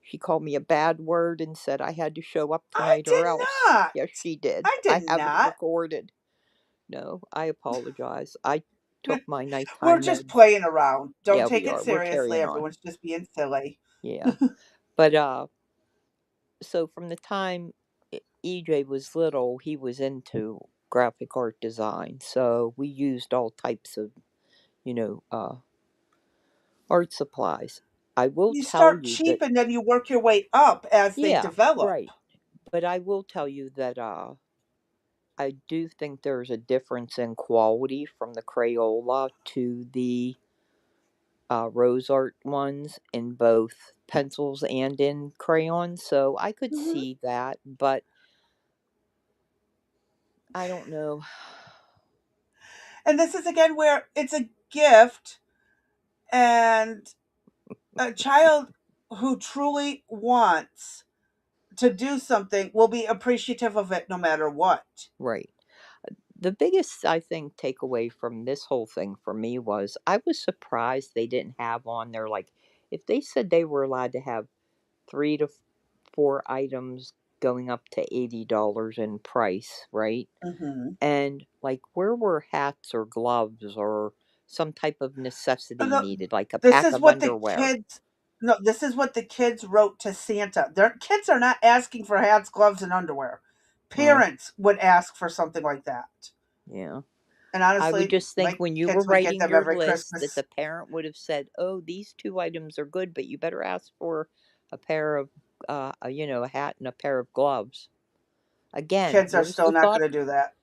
She called me a bad word and said I had to show up I tonight did or else. not. Yes, she did. I I did have it not. recorded. No, I apologize. I took my We're nighttime just meds. playing around. Don't Yeah, take we it are. We're seriously. carrying on. Everyone's just being silly. Yeah. But so from the time EJ was little, he was into graphic art design. So we used all types of, art supplies. I will You tell start you cheap that, and then you work your way up as they yeah, develop. right. But I will tell you that I do think there's a difference in quality from the Crayola to the rose art ones in both pencils and in crayons. So I could Hmm. see that, but I don't know. And this is again where it's a gift, and a child who truly wants to do something will be appreciative of it no matter what. Right. The biggest, I think, takeaway from this whole thing for me was I was surprised they didn't have on there, like, if they said they were allowed to have 3 to 4 items going up to $80 in price, right? Hmm. And, like, where were hats or gloves or some type of necessity No, needed, like a this pack is of what the underwear? kids. No, this is what the kids wrote to Santa. Their kids are not asking for hats, gloves, and underwear. Oh, Parents would ask for something like that. yeah. And I would honestly, just think my when you were kids would get writing them your every list that Christmas. the parent would have said, "Oh, these 2 items are good, but you better ask for a pair of, a hat and a pair of gloves." Again, Kids are still not going to do that.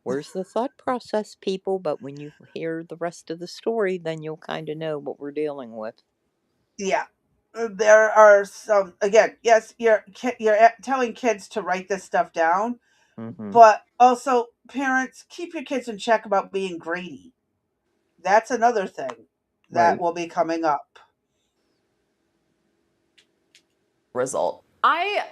where's the thought process, people? But when you hear the rest of the story, then you'll kind of know what we're dealing with. Yeah. There are some, again, yes, you're telling kids to write this stuff down, Mm-hmm. but also parents, keep your kids in check about being greedy. That's another thing that Right. will be coming up. Result. I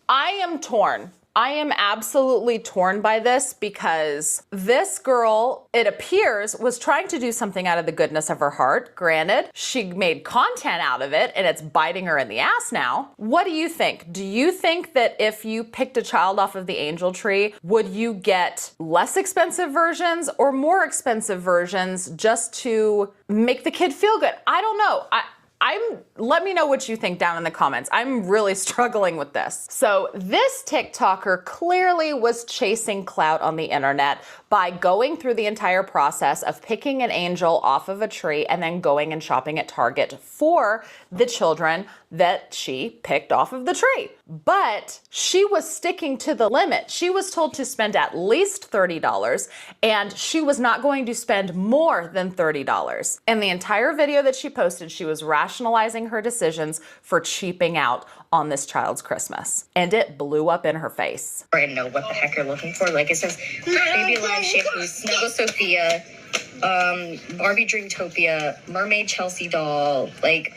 am torn. I am absolutely torn by this because this girl, it appears, was trying to do something out of the goodness of her heart. Granted, she made content out of it and it's biting her in the ass now. What do you think? Do you think that if you picked a child off of the angel tree, would you get less expensive versions or more expensive versions just to make the kid feel good? I don't know. Let me know what you think down in the comments. I'm really struggling with this. So this TikToker clearly was chasing clout on the internet by going through the entire process of picking an angel off of a tree and then going and shopping at Target for the children that she picked off of the tree. But she was sticking to the limit. She was told to spend at least $30 and she was not going to spend more than $30. In the entire video that she posted, she was rationalizing her decisions for cheaping out on this child's Christmas. And it blew up in her face. I know what the heck you're looking for. Like it says, Baby Alive Shampoo, Snuggle Sophia, Barbie Dreamtopia, Mermaid Chelsea doll, like,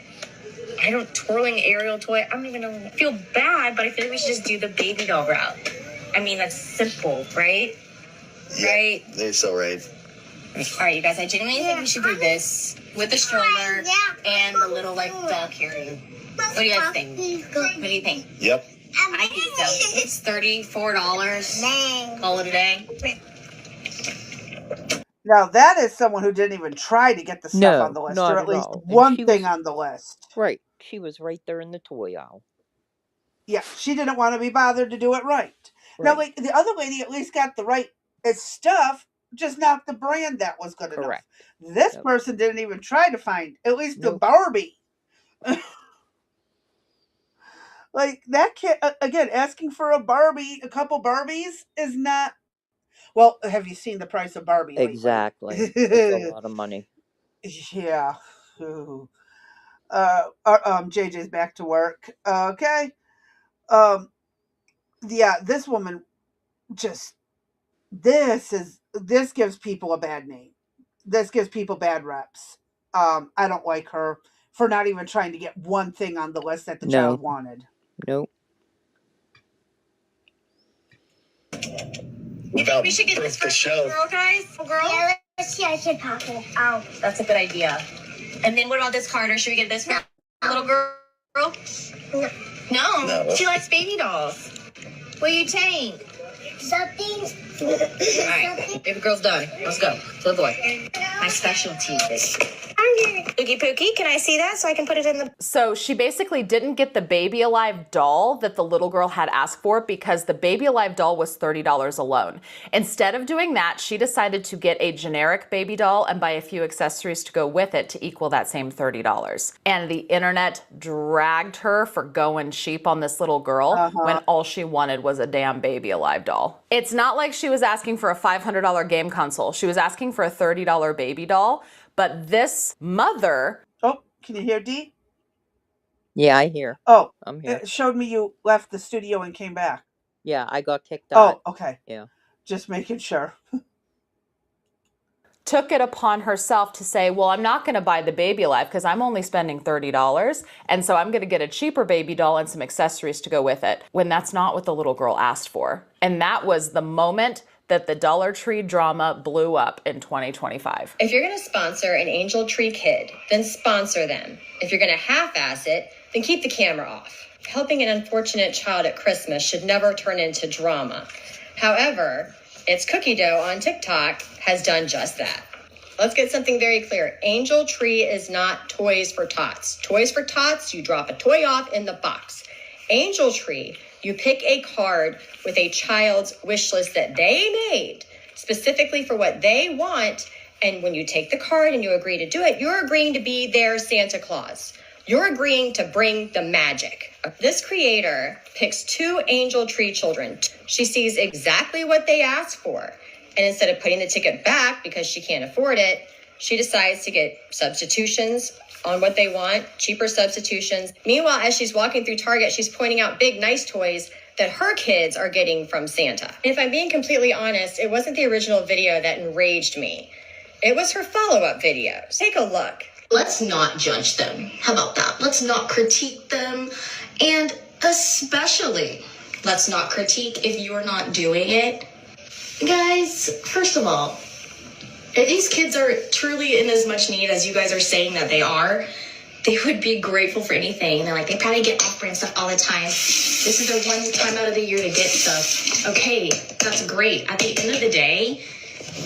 I don't, twirling Ariel toy. I don't even know. I feel bad, but I feel like we should just do the baby doll route. I mean, that's simple, right? Yeah, right? They're so right. All right, you guys, I genuinely think we should do this with the stroller and the little, like, doll carrier. What do you guys think? What do you think? Yep. I think so. It's $34. Call it a day. Now that is someone who didn't even try to get the stuff on No, the list, not or at at least all. And one she thing was on the list. right. She was right there in the toy aisle. Yeah, she didn't want to be bothered to do it right. Now, Right. like the other lady, at least got the right stuff, just not the brand that was good Correct. enough. This Yep. person didn't even try to find at least the Nope. Barbie. Like that kid again, asking for a Barbie, a couple Barbies is not. Well, have you seen the price of Barbie lately? Exactly. It's a lot of money. Yeah. Ooh. JJ's back to work. Okay. Yeah, this woman just this gives people a bad name. This gives people bad reps. I don't like her for not even trying to get one thing on the list that the child No. wanted. Nope. We should get this for for show. girl, guys. Girl? Yeah, let's see. I should pop it. Oh, that's a good idea. And then what about this card? Or should we get this for little girl? Girl? No. She likes baby dolls. What do you think? Something. All right, baby girl's done. Let's go. To the boy. My specialty is Oogie Pookie. Can I see that so I can put it in the... So she basically didn't get the Baby Alive doll that the little girl had asked for because the Baby Alive doll was $30 alone. Instead of doing that, she decided to get a generic baby doll and buy a few accessories to go with it to equal that same $30. And the internet dragged her for going cheap on this little girl when all she wanted was a damn Baby Alive doll. It's not like she was asking for a $500 game console. She was asking for a $30 baby doll. But this mother... Oh, can you hear, Dee? Yeah, I hear. Oh, I'm here. it showed me you left the studio and came back. Yeah, I got kicked out. Oh, okay. Yeah. Just making sure. took it upon herself to say, well, I'm not going to buy the Baby Alive because I'm only spending $30. And so I'm going to get a cheaper baby doll and some accessories to go with it, when that's not what the little girl asked for. And that was the moment that the Dollar Tree drama blew up in 2025. If you're going to sponsor an Angel Tree kid, then sponsor them. If you're going to half-ass it, then keep the camera off. Helping an unfortunate child at Christmas should never turn into drama. However, It's Cookie Dough on TikTok has done just that. Let's get something very clear. Angel Tree is not Toys for Tots. Toys for Tots, you drop a toy off in the box. Angel Tree, you pick a card with a child's wish list that they made specifically for what they want. And when you take the card and you agree to do it, you're agreeing to be their Santa Claus. You're agreeing to bring the magic. This creator picks 2 Angel Tree children. She sees exactly what they asked for. And instead of putting the ticket back because she can't afford it, she decides to get substitutions on what they want, cheaper substitutions. Meanwhile, as she's walking through Target, she's pointing out big, nice toys that her kids are getting from Santa. And if I'm being completely honest, it wasn't the original video that enraged me. It was her follow-up videos. Take a look. Let's not judge them. How about that? Let's not critique them. And especially, let's not critique if you're not doing it. Guys, first of all, if these kids are truly in as much need as you guys are saying that they are, they would be grateful for anything. And they probably get off-brand stuff all the time. This is their one time out of the year to get stuff. Okay, that's great. At the end of the day,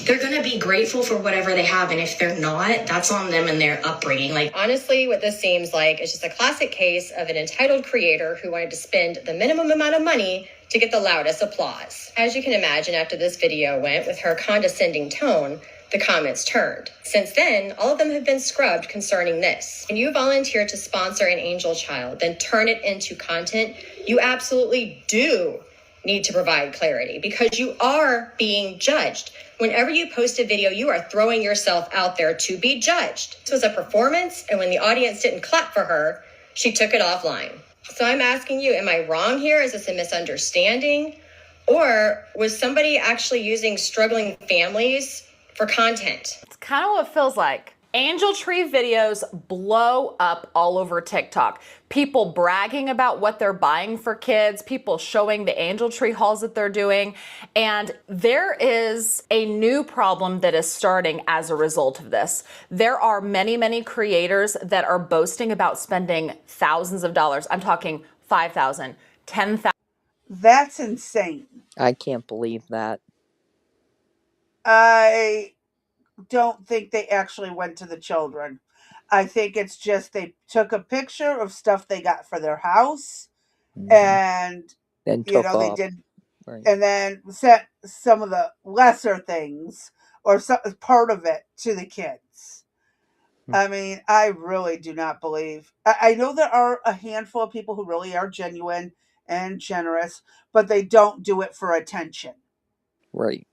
they're going to be grateful for whatever they have. And if they're not, that's on them and their upbringing. Honestly, what this seems like is just a classic case of an entitled creator who wanted to spend the minimum amount of money to get the loudest applause. As you can imagine, after this video went with her condescending tone, the comments turned. Since then, all of them have been scrubbed concerning this. When you volunteer to sponsor an angel child, then turn it into content, you absolutely do need to provide clarity because you are being judged. Whenever you post a video, you are throwing yourself out there to be judged. This was a performance, and when the audience didn't clap for her, she took it offline. So I'm asking you, am I wrong here? Is this a misunderstanding? Or was somebody actually using struggling families for content? It's kind of what it feels like. Angel Tree videos blow up all over TikTok. People bragging about what they're buying for kids, people showing the Angel Tree hauls that they're doing. And there is a new problem that is starting as a result of this. There are many, many creators that are boasting about spending thousands of dollars. I'm talking $5,000, $10,000. That's insane. I can't believe that. I don't think they actually went to the children. I think it's just they took a picture of stuff they got for their house, and then took off. they did, right. And then sent some of the lesser things or some part of it to the kids. I mean, I really do not believe. I know there are a handful of people who really are genuine and generous, but they don't do it for attention. Right.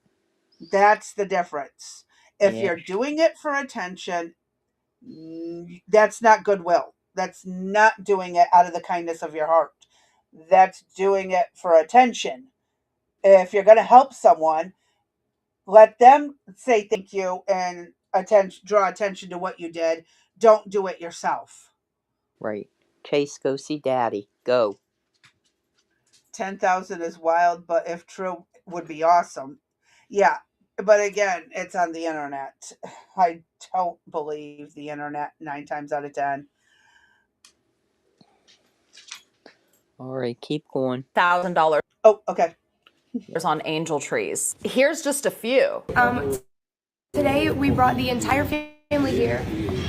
That's the difference. If Yeah. you're doing it for attention, that's not goodwill. That's not doing it out of the kindness of your heart. That's doing it for attention. If you're going to help someone, let them say thank you and draw attention to what you did. Don't do it yourself. Right. Chase, go see Daddy. Go. 10,000 is wild, but if true, would be awesome. Yeah. But again, it's on the internet. I don't believe the internet 9 times out of 10. All right, keep going. $1,000 Oh, okay. on angel trees. Here's just a few. Today we brought the entire family here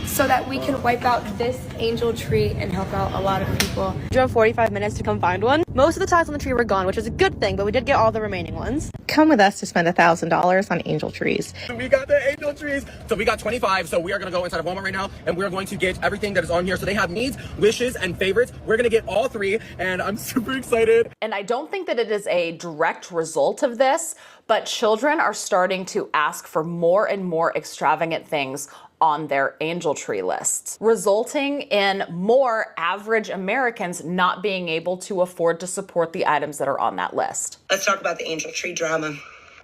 so that we can wipe out this angel tree and help out a lot of people. Drove 45 minutes to come find one. Most of the ties on the tree were gone, which is a good thing, but we did get all the remaining ones. Come with us to spend $1,000 on angel trees. We got the angel trees. So we got 25. So we are going to go inside of Walmart right now and we're going to get everything that is on here. So they have needs, wishes, and favorites. We're going to get all three and I'm super excited. And I don't think that it is a direct result of this, but children are starting to ask for more and more extravagant things on their angel tree lists, resulting in more average Americans not being able to afford to support the items that are on that list. Let's talk about the angel tree drama.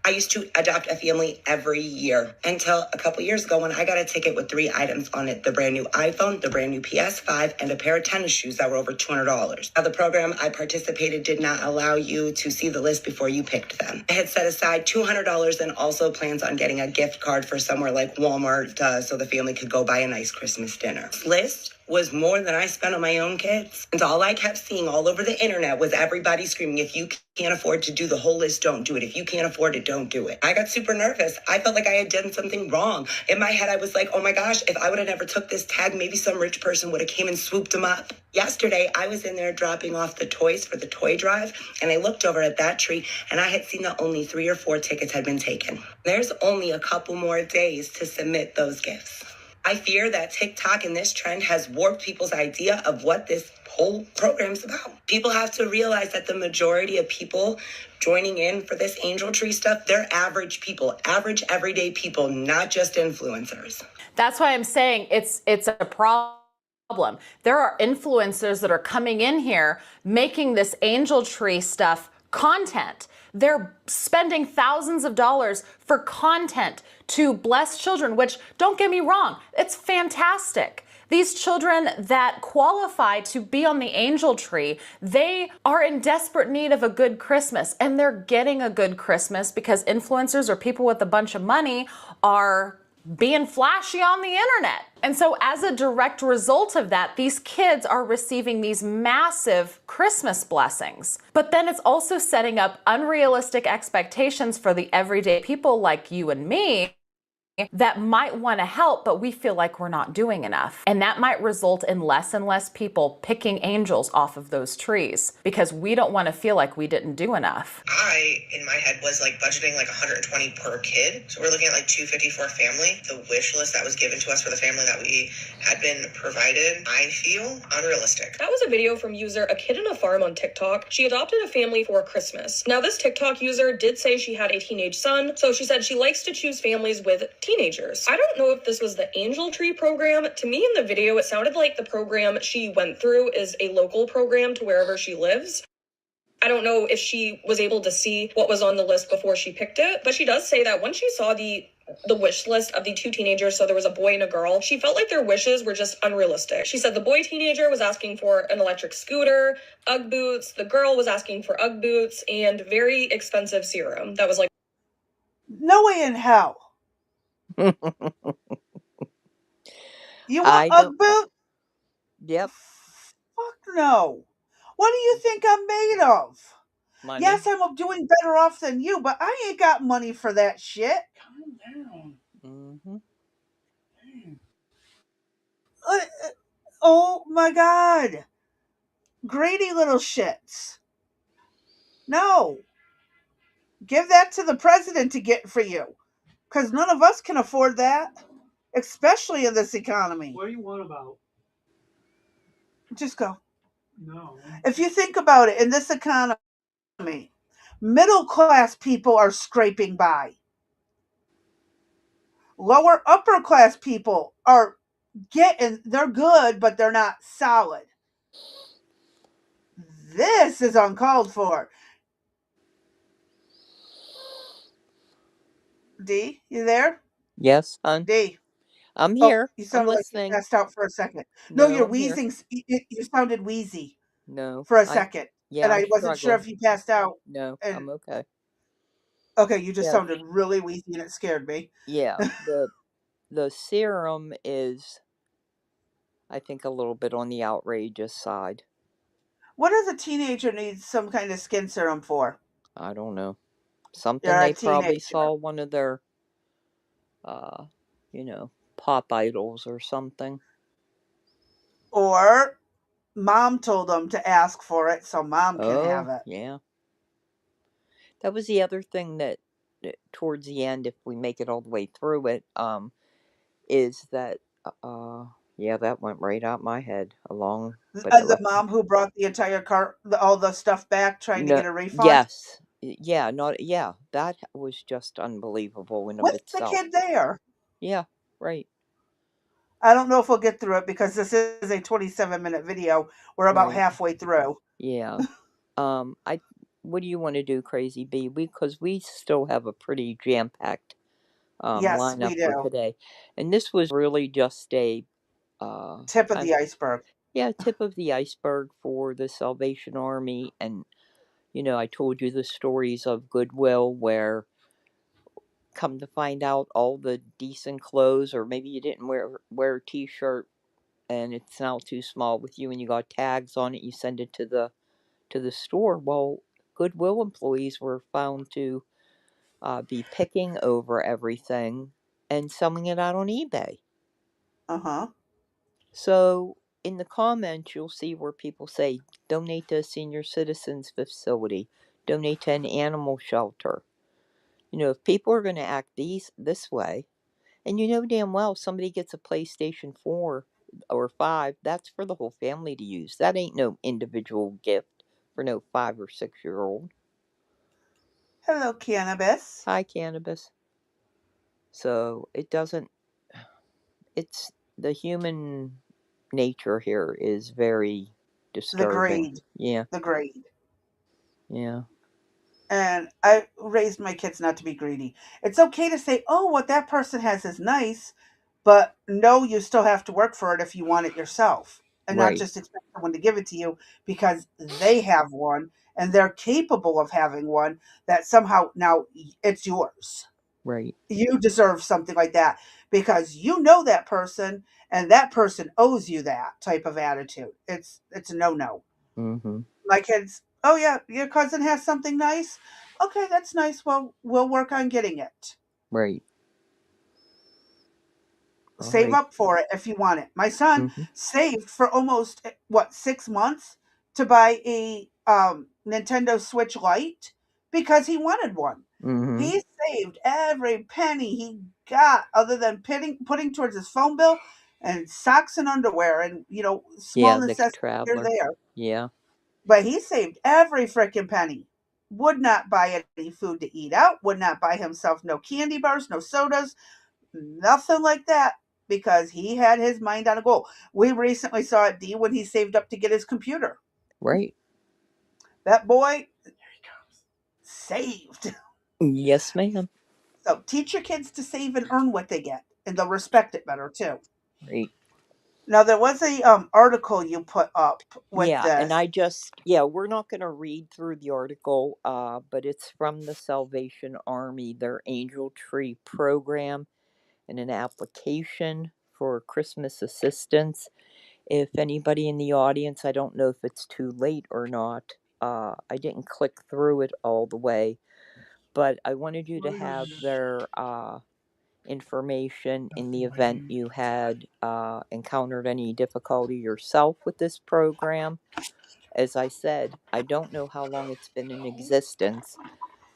I used to adopt a family every year until a couple years ago when I got a ticket with 3 items on it: the brand new iPhone, the brand new PS5, and a pair of tennis shoes that were over $200. Now, the program I participated did not allow you to see the list before you picked them. I had set aside $200 and also plans on getting a gift card for somewhere like Walmart so the family could go buy a nice Christmas dinner. This list was more than I spent on my own kids. And all I kept seeing all over the internet was everybody screaming, if you can't afford to do the whole list, don't do it. If you can't afford it, don't do it. I got super nervous. I felt like I had done something wrong. In my head, I was like, oh my gosh, if I would have never took this tag, maybe some rich person would have came and swooped them up. Yesterday, I was in there dropping off the toys for the toy drive, and I looked over at that tree, and I had seen that only 3 or 4 tickets had been taken. There's only a couple more days to submit those gifts. I fear that TikTok and this trend has warped people's idea of what this whole program's about. People have to realize that the majority of people joining in for this angel tree stuff, they're average people, average everyday people, not just influencers. That's why I'm saying it's a problem. There are influencers that are coming in here making this angel tree stuff content. They're spending thousands of dollars for content to bless children, which, don't get me wrong, it's fantastic. These children that qualify to be on the angel tree, they are in desperate need of a good Christmas, and they're getting a good Christmas because influencers or people with a bunch of money are being flashy on the internet. And so as a direct result of that, these kids are receiving these massive Christmas blessings. But then it's also setting up unrealistic expectations for the everyday people like you and me that might want to help, but we feel like we're not doing enough. And that might result in less and less people picking angels off of those trees because we don't want to feel like we didn't do enough. I, in my head, was like budgeting like 120 per kid. So we're looking at like 250 for a family. The wish list that was given to us for the family that we had been provided, I feel unrealistic. That was a video from user A Kid in a Farm on TikTok. She adopted a family for Christmas. Now, this TikTok user did say she had a teenage son, so she said she likes to choose families with teenagers. I don't know if this was the Angel Tree program. To me in the video, it sounded like the program she went through is a local program to wherever she lives. I don't know if she was able to see what was on the list before she picked it, but she does say that when she saw the wish list of the 2 teenagers, so there was a boy and a girl, she felt like their wishes were just unrealistic. She said the boy teenager was asking for an electric scooter, Ugg boots, the girl was asking for Ugg boots, and very expensive serum. That was like, no way in hell. You want Ugg boot? Yep. Fuck no. What do you think I'm made of? Money. Yes, I'm doing better off than you, but I ain't got money for that shit. Calm down. Mm-hmm. Oh my God. Greedy little shits. No. Give that to the president to get for you. Because none of us can afford that. Especially in this economy. What do you want about? Just go. No. If you think about it, in this economy, middle class people are scraping by. Lower upper class people are they're good, but they're not solid. This is uncalled for. D, you there? Yes, hon. D. I'm here. You sounded like you passed out for a second. No, you're wheezing. You sounded wheezy. No. For a second. Yeah, and I wasn't sure if you passed out. No, I'm okay. Okay, you just sounded really wheezy and it scared me. Yeah, the serum is, I think, a little bit on the outrageous side. What does a teenager need some kind of skin serum for? I don't know. Something You're a they probably teenager. saw one of their, uh, you know, pop idols or something. Or mom told them to ask for it so mom can have Oh, it. yeah. That was the other thing that towards the end, if we make it all the way through it, is that, yeah, that went right out my head along, but I The left. mom who brought the entire cart, all the stuff back, trying to No, get a refund yes. Yeah, not, yeah, that was just unbelievable in of with the itself. kid there. Yeah, right, I don't know if we'll get through it because this is a 27-minute video. We're about right. halfway through. Yeah. I what do you want to do, Crazy Bee? Because we still have a pretty jam-packed Yes, lineup we for do. today. And this was really just a Tip of kind the iceberg. yeah, tip of the iceberg for the Salvation Army. And I told you the stories of Goodwill where come to find out all the decent clothes, or maybe you didn't wear a t-shirt and it's now too small with you and you got tags on it, you send it to the store. Well, Goodwill employees were found to be picking over everything and selling it out on eBay. Uh-huh. So in the comments, you'll see where people say, donate to a senior citizens facility, donate to an animal shelter. If people are going to act this way, and damn well somebody gets a PlayStation 4 or 5, that's for the whole family to use. That ain't no individual gift for no 5 or 6-year-old. Hello, cannabis. Hi, cannabis. So it's the human nature here is very The disturbing. greed. Yeah, The greed. yeah, And I raised my kids not to be greedy. It's okay to say, oh, what that person has is nice, but no, you still have to work for it if you want it yourself and not right, just expect someone to give it to you because they have one and they're capable of having one that somehow now it's yours. right. You deserve something like that because you know that person and that person owes you that type of attitude. It's a no-no. Mm-hmm. My kids, oh yeah, your cousin has something nice. Okay, that's nice. Well, we'll work on getting it. Right. All Save right. up for it if you want it. My son Mm-hmm. saved for almost what 6 months to buy a Nintendo Switch Lite because he wanted one. Mm-hmm. He saved every penny he got, other than putting towards his phone bill and socks and underwear and small Yeah, the necessities here traveler. there. Yeah. But he saved every frickin' penny. Would not buy any food to eat out, would not buy himself no candy bars, no sodas, nothing like that, because he had his mind on a goal. We recently saw it, D, when he saved up to get his computer. Right. That boy saved. Yes, ma'am. So teach your kids to save and earn what they get, and they'll respect it better too. Right. Now there was a article you put up with Yeah, and this. we're not going to read through the article, but it's from the Salvation Army, their Angel Tree program, and an application for Christmas assistance. If anybody in the audience, I don't know if it's too late or not. I didn't click through it all the way, but I wanted you to have their information in the event you had encountered any difficulty yourself with this program. As I said, I don't know how long it's been in existence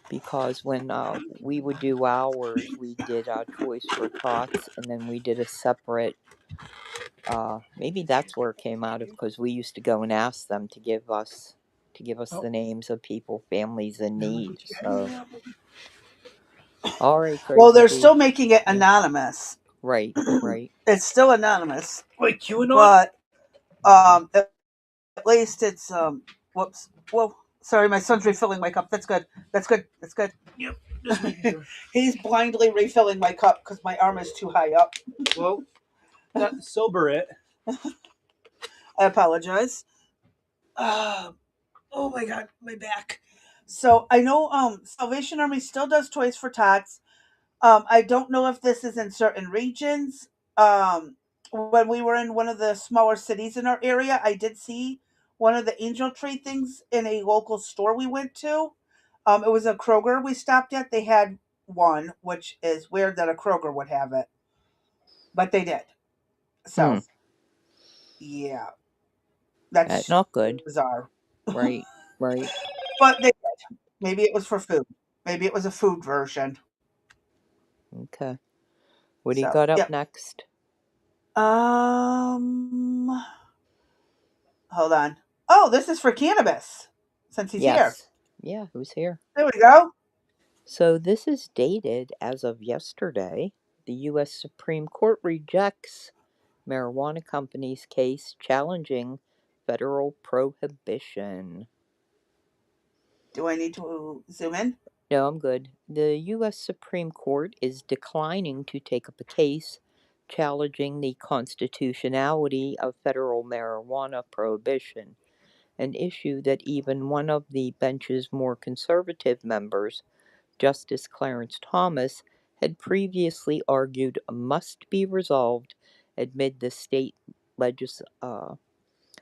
because when we would do ours, we did Toys for Tots, and then we did a separate. Maybe that's where it came out of, because we used to go and ask them to give us the names of people, families in need. So, all right, Well, Crazy they're B. still making it Yeah, anonymous. right, right. It's still anonymous. Wait, QAnon? But at least it's whoops. Whoa. Sorry, my son's refilling my cup. That's good. That's good. That's good. Yep, just making sure. He's blindly refilling my cup because my arm is too high up. Well, sober it. I apologize. Oh my god, my back. So I know Salvation Army still does Toys for Tots. I don't know if this is in certain regions. When we were in one of the smaller cities in our area, I did see one of the angel tree things in a local store we went to. It was a Kroger we stopped at. They had one, which is weird that a Kroger would have it, but they did. Hmm. So yeah, that's Not good. bizarre. Right. Right. But they did. Maybe it was for food. Maybe it was a food version. Okay. What do you So got up yep. next? Hold on. Oh, this is for cannabis. Since he's here. Yes. Yeah, who's here? There we go. So this is dated as of yesterday. The U.S. Supreme Court rejects marijuana company's case challenging federal prohibition. Do I need to zoom in? No, I'm good. The U.S. Supreme Court is declining to take up a case challenging the constitutionality of federal marijuana prohibition, an issue that even one of the bench's more conservative members, Justice Clarence Thomas, had previously argued must be resolved amid the state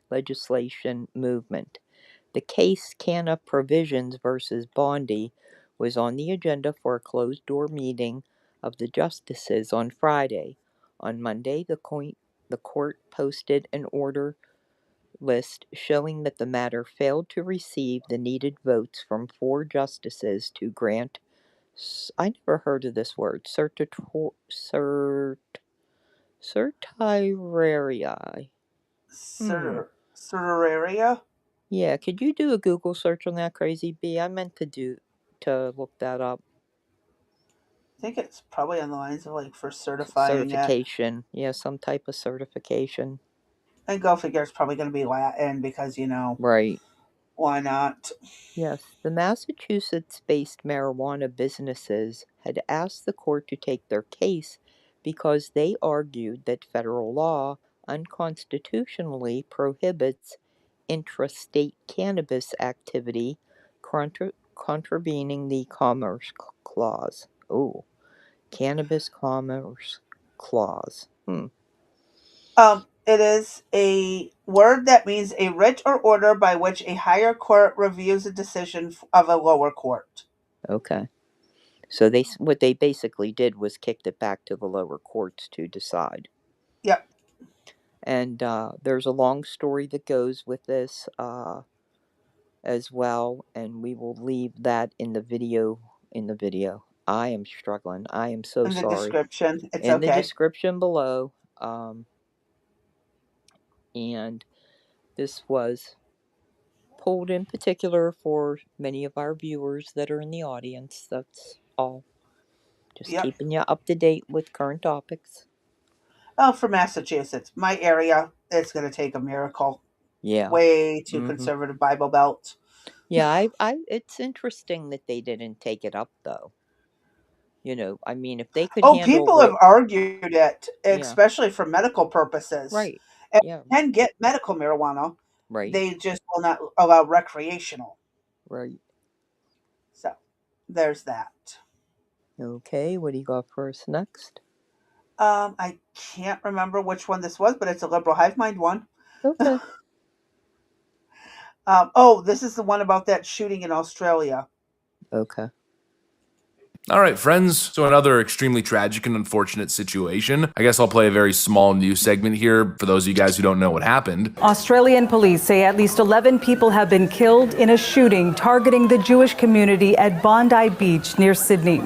legislation movement. The case Canna Provisions versus Bondi was on the agenda for a closed-door meeting of the justices on Friday. On Monday, the court posted an order list showing that the matter failed to receive the needed votes from 4 justices to grant, I never heard of this word, certiorari. Certiorari? Yeah, could you do a Google search on that, Crazy Bee? I meant to look that up. I think it's probably on the lines of like for certifying it. Certification. Yeah, some type of certification. And go figure it's probably going to be Latin because, Right. why not? Yes, the Massachusetts-based marijuana businesses had asked the court to take their case because they argued that federal law unconstitutionally prohibits intrastate cannabis activity, contravening the Commerce Clause. Oh, Cannabis Commerce Clause. It is a word that means a writ or order by which a higher court reviews a decision of a lower court. Okay. So what they basically did was kicked it back to the lower courts to decide. Yep. And there's a long story that goes with this as well, and we will leave that in the video. I am struggling. I am so in the sorry. description. It's in okay. the description below. And this was pulled in particular for many of our viewers that are in the audience. That's all. Just Yep. keeping you up to date with current topics. Oh, for Massachusetts, my area, it's going to take a miracle. Yeah. Way too conservative Bible Belt. Yeah, it's interesting that they didn't take it up though. I mean, if they could handle people have argued it, especially for medical purposes. Right. And yeah. You can get medical marijuana. Right. They just will not allow recreational. Right. So, there's that. Okay, what do you got for us next? I can't remember which one this was, but it's a liberal Hivemind one. Okay. This is the one about that shooting in Australia. Okay. All right, friends. So another extremely tragic and unfortunate situation. I guess I'll play a very small news segment here for those of you guys who don't know what happened. Australian police say at least 11 people have been killed in a shooting targeting the Jewish community at Bondi Beach near Sydney.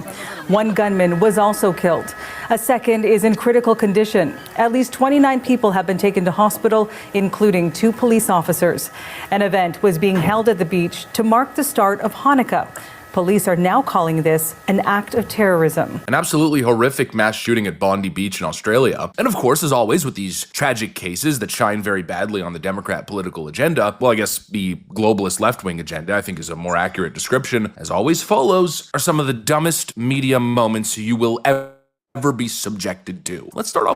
One gunman was also killed. A second is in critical condition. At least 29 people have been taken to hospital, including 2 police officers. An event was being held at the beach to mark the start of Hanukkah. Police are now calling this an act of terrorism. An absolutely horrific mass shooting at Bondi Beach in Australia. And of course, as always with these tragic cases that shine very badly on the Democrat political agenda, well, I guess the globalist left-wing agenda, I think is a more accurate description, as always follows, are some of the dumbest media moments you will ever be subjected to. Let's start off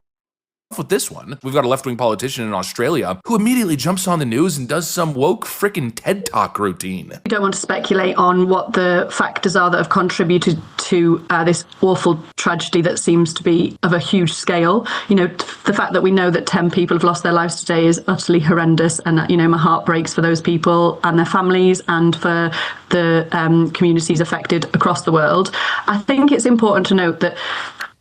with this one. We've got a left-wing politician in Australia who immediately jumps on the news and does some woke frickin' TED Talk routine. We don't want to speculate on what the factors are that have contributed to this awful tragedy that seems to be of a huge scale. You know, the fact that we know that 10 people have lost their lives today is utterly horrendous, and you know, my heart breaks for those people and their families and for the communities affected across the world. I think it's important to note that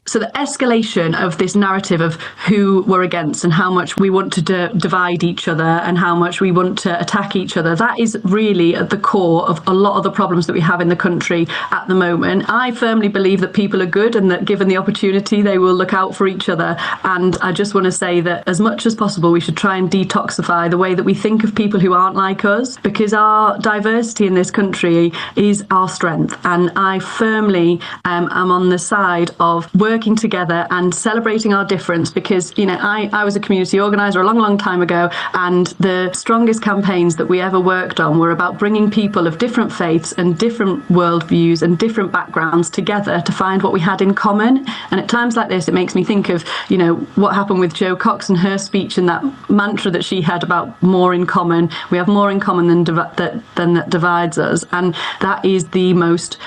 so the escalation of this narrative of who we're against and how much we want to divide each other and how much we want to attack each other, that is really at the core of a lot of the problems that we have in the country at the moment. I firmly believe that people are good and that given the opportunity, they will look out for each other. And I just want to say that as much as possible, we should try and detoxify the way that we think of people who aren't like us, because our diversity in this country is our strength. And I firmly am on the side of working together and celebrating our difference, because you know I was a community organizer a long time ago, and the strongest campaigns that we ever worked on were about bringing people of different faiths and different worldviews and different backgrounds together to find what we had in common. And at times like this, it makes me think of, you know, what happened with Jo Cox and her speech and that mantra that she had about more in common. We have more in common than that divides us, and that is the most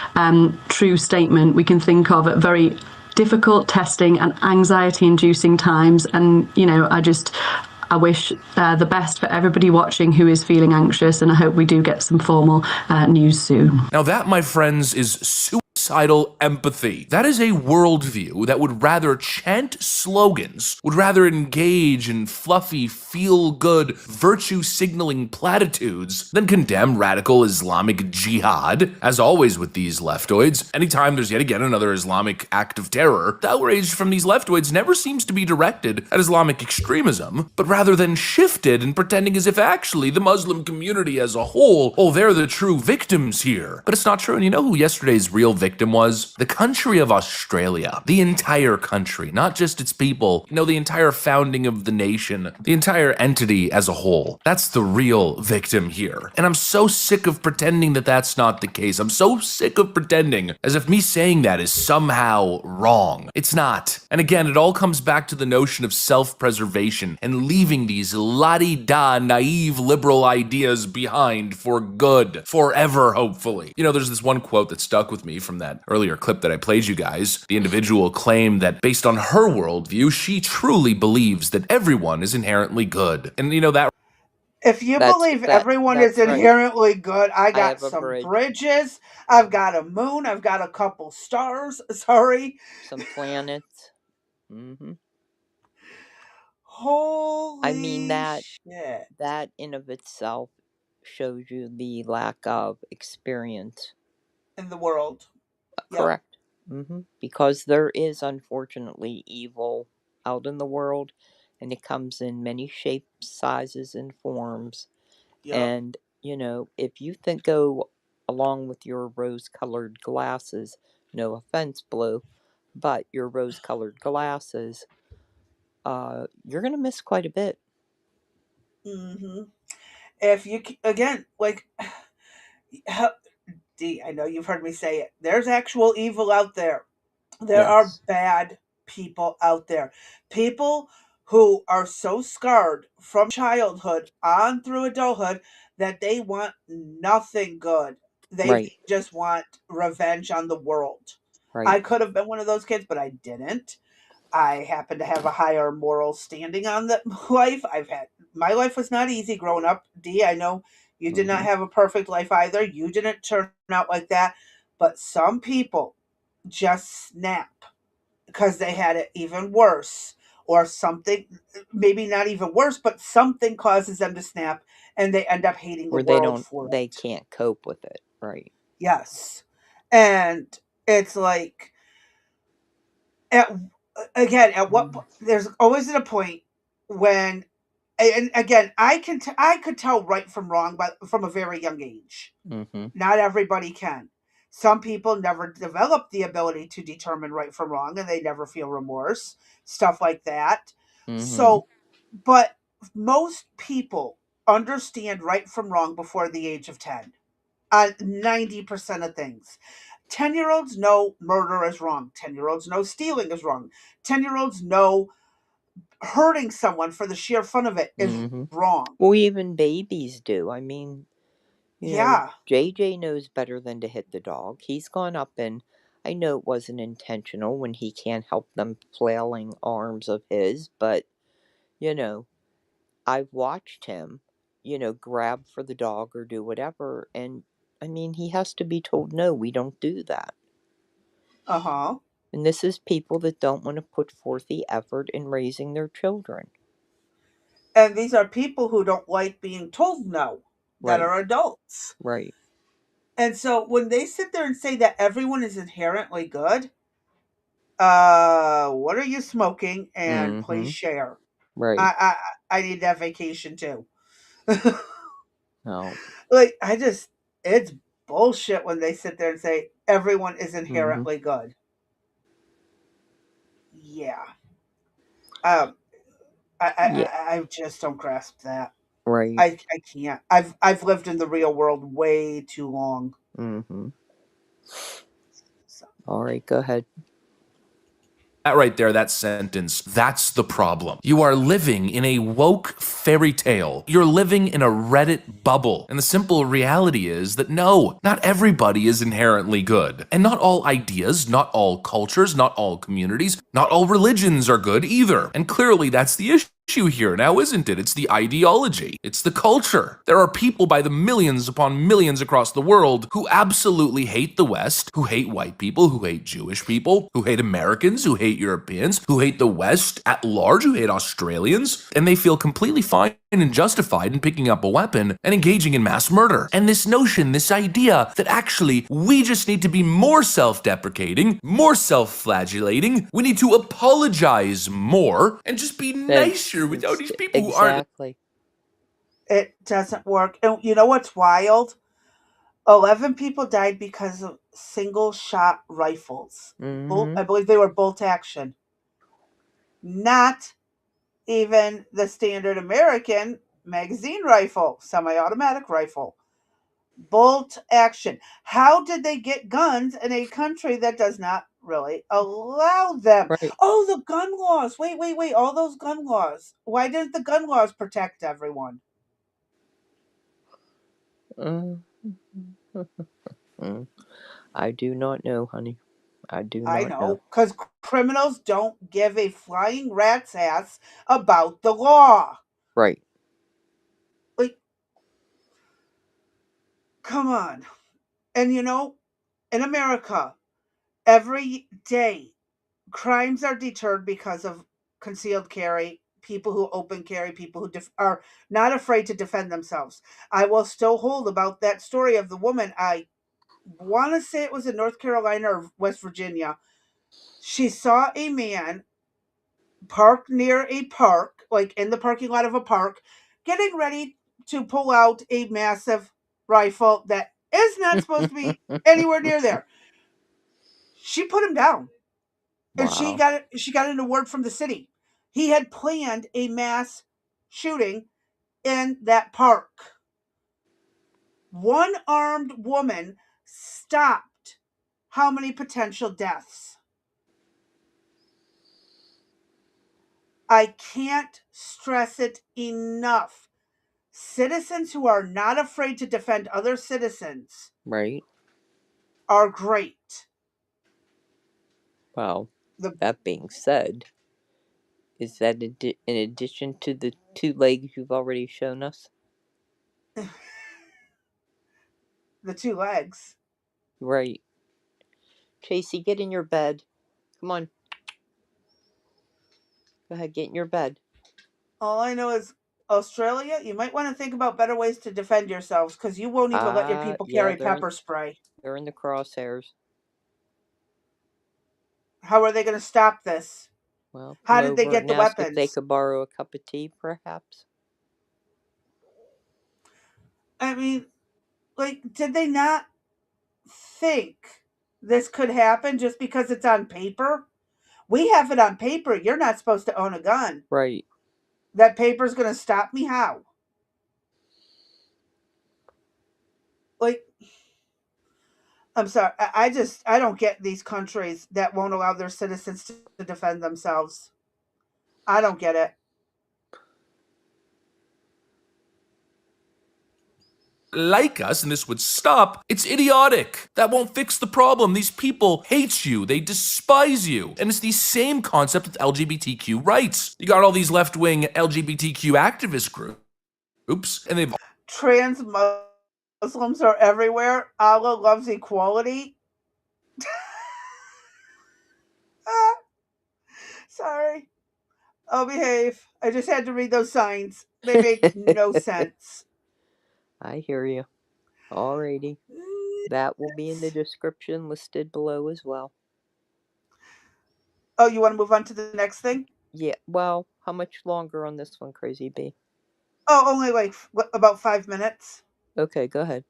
true statement we can think of at very difficult, testing and anxiety-inducing times. And you know, I wish the best for everybody watching who is feeling anxious, and I hope we do get some formal news soon. Now that, my friends, is suicidal empathy. That is a worldview that would rather chant slogans, would rather engage in fluffy, feel-good, virtue-signaling platitudes than condemn radical Islamic jihad. As always with these leftoids, anytime there's yet again another Islamic act of terror, the outrage from these leftoids never seems to be directed at Islamic extremism, but rather than shifted and pretending as if actually the Muslim community as a whole, oh, they're the true victims here. But it's not true, and you know who yesterday's real victim was? The country of Australia. The entire country, not just its people. You know, the entire founding of the nation, the entire entity as a whole. That's the real victim here. And I'm so sick of pretending that that's not the case. I'm so sick of pretending as if me saying that is somehow wrong. It's not. And again, it all comes back to the notion of self-preservation and leaving these la-di-da, naive liberal ideas behind for good. Forever, hopefully. You know, there's this one quote that stuck with me from that earlier clip that I played you guys. The individual claimed that based on her worldview, she truly believes that everyone is inherently good. And you know, that if you believe everyone is inherently good, I got some bridges, I've got a moon, I've got a couple stars, sorry. Some planets. Mm-hmm. Holy I mean, shit. That in of itself shows you the lack of experience in the world. Correct. Mm-hmm. Because there is unfortunately evil out in the world, and it comes in many shapes, sizes, and forms. Yep. And you know, if you go along with your rose-colored glasses, no offense, Blue, but your rose-colored glasses, you're gonna miss quite a bit. Mm-hmm. If you again, like, Dee, I know you've heard me say it. There's actual evil out there. There are bad people out there. People who are so scarred from childhood on through adulthood that they want nothing good. They just want revenge on the world. Right. I could have been one of those kids, but I didn't. I happen to have a higher moral standing on the life. My life was not easy growing up. Dee, I know you did not have a perfect life either. You didn't turn out like that. But some people just snap because they had it even worse, or something, maybe not even worse, but something causes them to snap and they end up hating the world for it. They can't cope with it, right? Yes. And it's like, at what there's always at a point when, and again, I could tell right from wrong, but from a very young age. Mm-hmm. Not everybody can. Some people never develop the ability to determine right from wrong, and they never feel remorse, stuff like that. Mm-hmm. So, but most people understand right from wrong before the age of 10 on 90% of things. 10-year-olds know murder is wrong. 10-year-olds know stealing is wrong. 10-year-olds know hurting someone for the sheer fun of it is wrong. Well, even babies do. I mean, Yeah. JJ knows better than to hit the dog. He's gone up and I know it wasn't intentional when he can't help them flailing arms of his, but, I've watched him, grab for the dog or do whatever, and, I mean, he has to be told, no, we don't do that. Uh-huh. And this is people that don't want to put forth the effort in raising their children. And these are people who don't like being told no, that Right. are adults. Right. And so when they sit there and say that everyone is inherently good, what are you smoking? And please share. Right. I need that vacation too. No. Like, it's bullshit when they sit there and say everyone is inherently good. Yeah. I just don't grasp that. Right. I can't. I've lived in the real world way too long. All right, go ahead. That right there, that sentence, that's the problem. You are living in a woke fairy tale. You're living in a Reddit bubble. And the simple reality is that no, not everybody is inherently good. And not all ideas, not all cultures, not all communities, not all religions are good either. And clearly that's the issue here now, isn't it? It's the ideology. It's the culture. There are people by the millions upon millions across the world who absolutely hate the West, who hate white people, who hate Jewish people, who hate Americans, who hate Europeans, who hate the West at large, who hate Australians, and they feel completely fine and justified in picking up a weapon and engaging in mass murder. And this notion, this idea that actually we just need to be more self-deprecating, more self-flagellating, we need to apologize more and just be nicer with all these people who aren't. Exactly. It doesn't work. And you know what's wild? 11 people died because of single shot rifles. I believe they were bolt action. Not even the standard American magazine rifle, semi automatic rifle. Bolt action. How did they get guns in a country that does not really allow them? Right. Oh, the gun laws. Wait. All those gun laws. Why didn't the gun laws protect everyone? I do not know, honey. I do I not know. know, because criminals don't give a flying rat's ass about the law. Right. Like, come on. And in America, every day, crimes are deterred because of concealed carry, people who open carry, people who are not afraid to defend themselves. I will still hold about that story of the woman. I want to say it was in North Carolina or West Virginia. She saw a man parked near a park, like in the parking lot of a park, getting ready to pull out a massive rifle that is not supposed to be anywhere near there. She put him down. And she Wow. got an award from the city. He had planned a mass shooting in that park. One armed woman stopped how many potential deaths? I can't stress it enough. Citizens who are not afraid to defend other citizens Right. are great. Well, that being said, is that in addition to the 2 legs you've already shown us? The 2 legs. Right. Chasey, get in your bed. Come on. Go ahead, get in your bed. All I know is Australia, you might want to think about better ways to defend yourselves because you won't even let your people Yeah, carry pepper spray. they're in the crosshairs. How are they going to stop this? Well, How come did they over get and the ask if they weapons? could borrow a cup of tea, perhaps. I mean, like, did they not think this could happen just because it's on paper? We have it on paper. You're not supposed to own a gun. Right. That paper's going to stop me? How? Like, I'm sorry. I don't get these countries that won't allow their citizens to defend themselves. I don't get it. Like us and this would stop, it's idiotic. That won't fix the problem. These people hate you, they despise you. And it's the same concept with LGBTQ rights. You got all these left-wing LGBTQ activist groups, and they've... Trans Muslims are everywhere. Allah loves equality. Sorry. I'll behave. I just had to read those signs. They make no sense. I hear you. Alrighty. That will be in the description listed below as well. Oh, you want to move on to the next thing? Yeah, well, how much longer on this one, Crazy B? Oh, only like about 5 minutes. Okay, go ahead.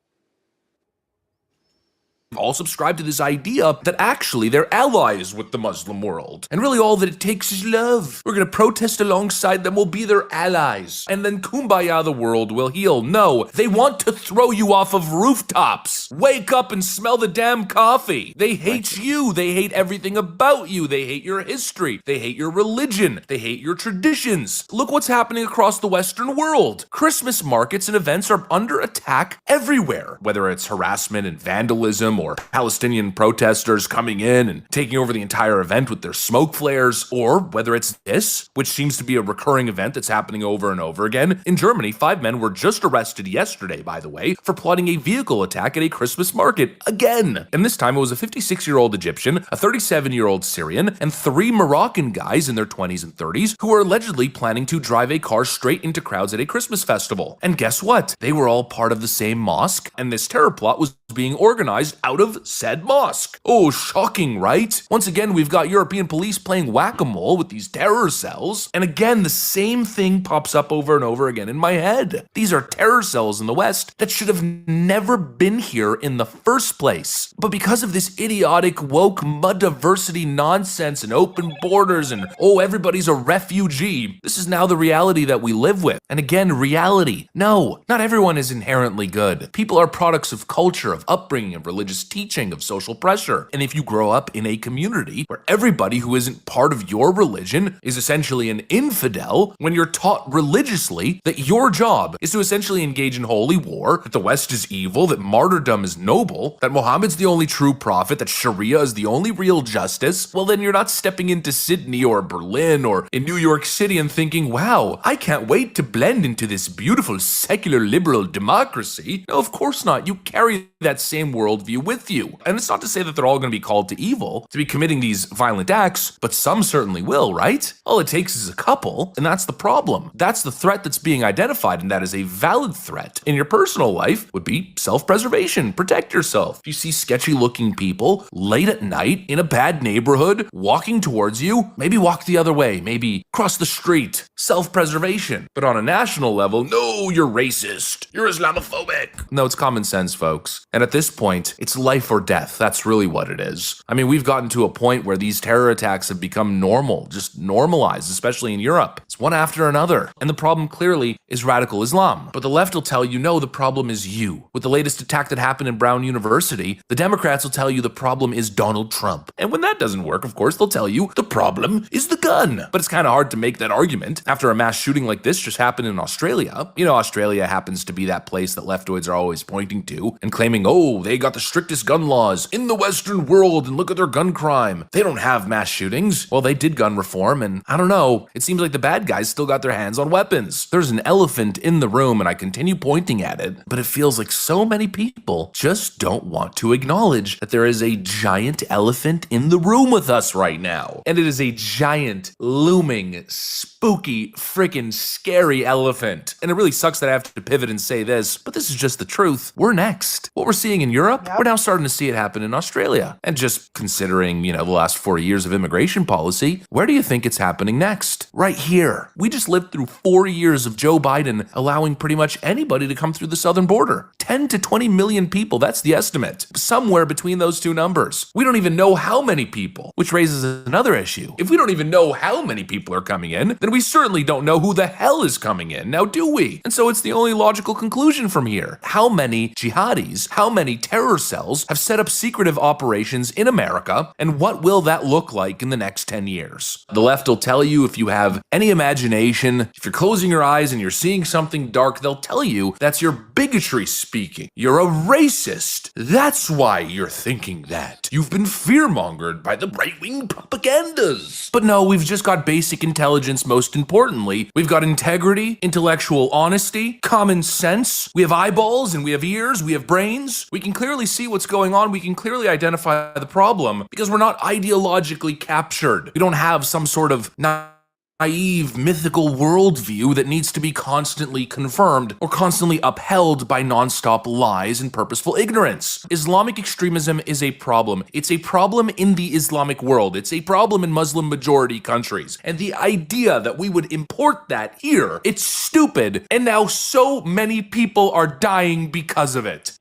all subscribe to this idea that actually they're allies with the Muslim world. And really all that it takes is love. We're gonna protest alongside them, we'll be their allies. And then kumbaya, the world will heal. No, they want to throw you off of rooftops. Wake up and smell the damn coffee. They hate you, they hate everything about you. They hate your history, they hate your religion, they hate your traditions. Look what's happening across the Western world. Christmas markets and events are under attack everywhere, whether it's harassment and vandalism or Palestinian protesters coming in and taking over the entire event with their smoke flares, or whether it's this, which seems to be a recurring event that's happening over and over again. In Germany, 5 men were just arrested yesterday, by the way, for plotting a vehicle attack at a Christmas market again. And this time it was a 56-year-old Egyptian, a 37-year-old Syrian, and 3 Moroccan guys in their 20s and 30s who were allegedly planning to drive a car straight into crowds at a Christmas festival. And guess what? They were all part of the same mosque, and this terror plot was being organized out of said mosque. Oh, shocking, right? Once again, we've got European police playing whack-a-mole with these terror cells, and again, the same thing pops up over and over again in my head. These are terror cells in the West that should have never been here in the first place. But because of this idiotic woke mud diversity nonsense and open borders and, oh, everybody's a refugee, this is now the reality that we live with. And again, reality. No, not everyone is inherently good. People are products of culture, of upbringing, of religious teaching, of social pressure. And if you grow up in a community where everybody who isn't part of your religion is essentially an infidel, when you're taught religiously that your job is to essentially engage in holy war, that the West is evil, that martyrdom is noble, that Muhammad's the only true prophet, that Sharia is the only real justice, well then you're not stepping into Sydney or Berlin or in New York City and thinking, wow, I can't wait to blend into this beautiful secular liberal democracy. No, of course not. You carry that same worldview with you. And it's not to say that they're all going to be called to evil, to be committing these violent acts, but some certainly will, right? All it takes is a couple, and that's the problem. That's the threat that's being identified, and that is a valid threat. In your personal life would be self-preservation. Protect yourself. If you see sketchy-looking people late at night in a bad neighborhood walking towards you, maybe walk the other way, maybe cross the street. Self-preservation. But on a national level, no, you're racist. You're Islamophobic. No, it's common sense, folks. And at this point, it's life or death. That's really what it is. I mean, we've gotten to a point where these terror attacks have become normal, just normalized, especially in Europe. It's one after another. And the problem clearly is radical Islam. But the left will tell you, no, the problem is you. With the latest attack that happened in Brown University, the Democrats will tell you the problem is Donald Trump. And when that doesn't work, of course, they'll tell you the problem is the gun. But it's kind of hard to make that argument after a mass shooting like this just happened in Australia. You know, Australia happens to be that place that leftoids are always pointing to and claiming, oh, they got the strictest gun laws in the Western world and look at their gun crime. They don't have mass shootings. Well, they did gun reform, and I don't know, it seems like the bad guys still got their hands on weapons. There's an elephant in the room and I continue pointing at it, but it feels like so many people just don't want to acknowledge that there is a giant elephant in the room with us right now. And it is a giant, looming, spooky, freaking scary elephant. And it really sucks that I have to pivot and say this, but this is just the truth. We're next. What we're seeing in Europe, we're now starting to see it happen in Australia. And just considering, the last 4 years of immigration policy, where do you think it's happening next? Right here. We just lived through 4 years of Joe Biden allowing pretty much anybody to come through the southern border. 10 to 20 million people, that's the estimate. Somewhere between those two numbers. We don't even know how many people, which raises another issue. If we don't even know how many people are coming in, then we certainly don't know who the hell is coming in, now do we? And so it's the only logical conclusion from here. How many jihadis, how many terror cells have set up secretive operations in America, and what will that look like in the next 10 years? The left will tell you if you have have any imagination, if you're closing your eyes and you're seeing something dark, they'll tell you that's your bigotry speaking. You're a racist. That's why you're thinking that. You've been fearmongered by the right-wing propagandas. But no, we've just got basic intelligence most importantly. We've got integrity, intellectual honesty, common sense. We have eyeballs and we have ears, we have brains. We can clearly see what's going on. We can clearly identify the problem because we're not ideologically captured. We don't have some sort of naive, mythical worldview that needs to be constantly confirmed or constantly upheld by nonstop lies and purposeful ignorance. Islamic extremism is a problem. It's a problem in the Islamic world. It's a problem in Muslim majority countries. And the idea that we would import that here, it's stupid. And now so many people are dying because of it.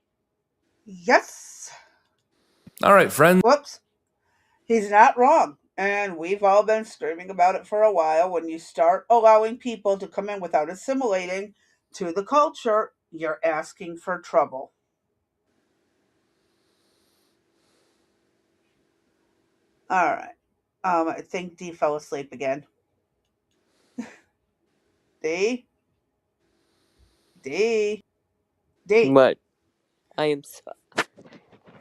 Yes. All right, friends. Whoops. He's not wrong. And we've all been screaming about it for a while. When you start allowing people to come in without assimilating to the culture, you're asking for trouble. All right. I think Dee fell asleep again. Dee? Dee? Dee? What? I am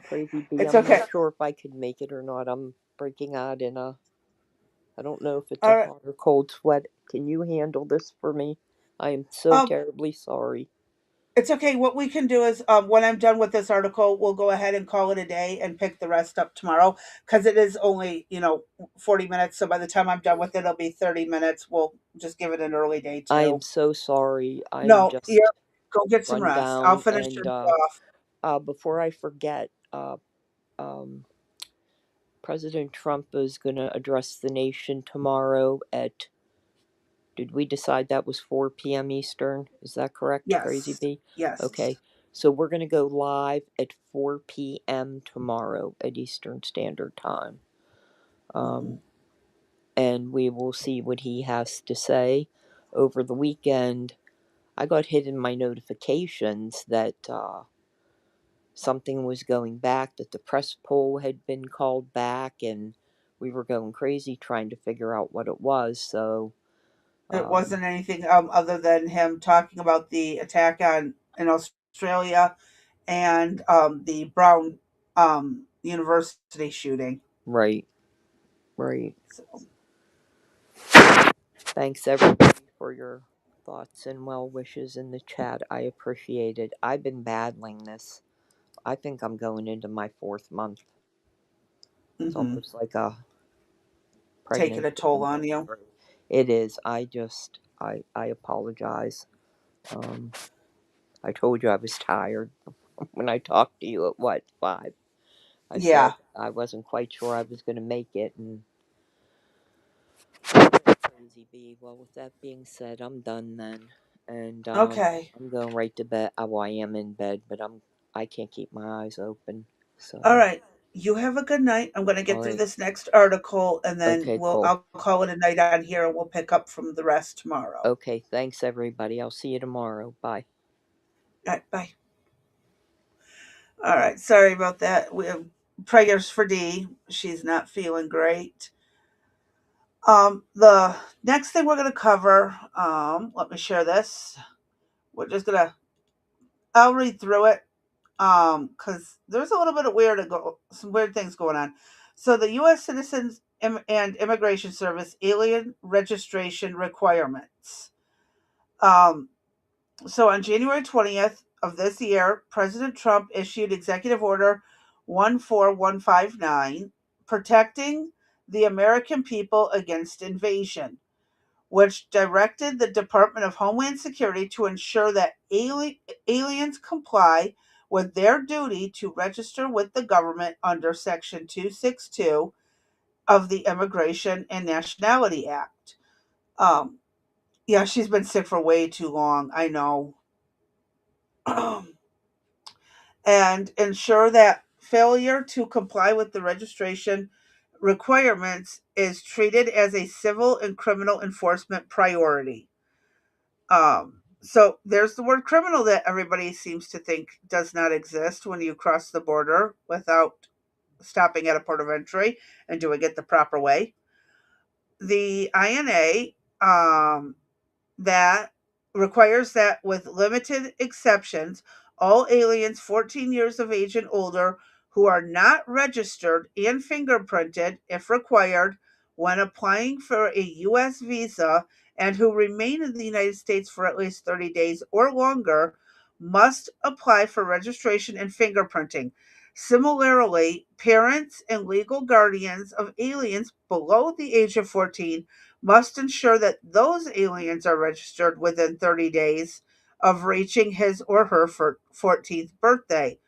Crazy B. It's I'm okay. not sure if I can make it or not. I'm breaking out in a. I don't know if it's All a right. hot or cold sweat. Can you handle this for me? I am so terribly sorry. It's okay. What we can do is, when I'm done with this article, we'll go ahead and call it a day and pick the rest up tomorrow because it is only 40 minutes. So by the time I'm done with it, it'll be 30 minutes. We'll just give it an early day too. I am so sorry. I'm No, just yeah, go get some run rest. I'll down. finish And yours off. before I forget, President Trump is going to address the nation tomorrow at. Did we decide that was 4 p.m. Eastern? Is that correct, Crazy Yes. B? Yes. Okay. So we're going to go live at 4 p.m. tomorrow at Eastern Standard Time. And we will see what he has to say. Over the weekend, I got hit in my notifications that something was going back, that the press poll had been called back, and we were going crazy trying to figure out what it was. So It wasn't anything other than him talking about the attack in Australia and the Brown University shooting. Right. So. Thanks everybody for your thoughts and well wishes in the chat. I appreciate it. I've been battling this. I think I'm going into my 4th month. It's almost like a pregnancy. Taking a toll on you. It is. I apologize. I told you I was tired when I talked to you at 5? I said I wasn't quite sure I was going to make it, and Crazy B. Well, with that being said, I'm done then, and okay. I'm going right to bed. Well, I am in bed, but I can't keep my eyes open. So. All right. You have a good night. I'm going to get through this next article, and then I'll call it a night on here, and we'll pick up from the rest tomorrow. Okay. Thanks, everybody. I'll see you tomorrow. Bye. All right. Bye. All right. Sorry about that. We have prayers for Dee. She's not feeling great. The next thing we're going to cover, let me share this. We're just going to, I'll read through it. Because there's a little bit of some weird things going on. So the U.S. Citizens and Immigration Service alien registration requirements. So on January 20th of this year, President Trump issued Executive Order 14159, protecting the American people against invasion, which directed the Department of Homeland Security to ensure that aliens comply with their duty to register with the government under Section 262 of the Immigration and Nationality Act. Yeah, she's been sick for way too long, I know. And ensure that failure to comply with the registration requirements is treated as a civil and criminal enforcement priority. So there's the word criminal that everybody seems to think does not exist when you cross the border without stopping at a port of entry and doing it the proper way. The INA that requires that, with limited exceptions, all aliens 14 years of age and older who are not registered and fingerprinted, if required, when applying for a U.S. visa and who remain in the United States for at least 30 days or longer must apply for registration and fingerprinting. Similarly, parents and legal guardians of aliens below the age of 14 must ensure that those aliens are registered within 30 days of reaching his or her 14th birthday.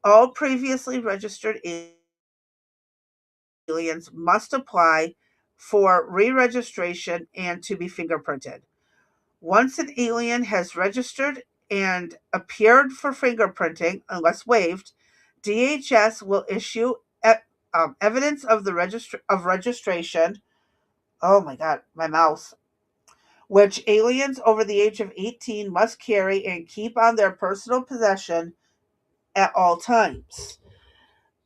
All previously registered aliens must apply for re registration and to be fingerprinted. Once an alien has registered and appeared for fingerprinting, unless waived, DHS will issue evidence of the registration. Oh my God, my mouse. Which aliens over the age of 18 must carry and keep on their personal possession at all times.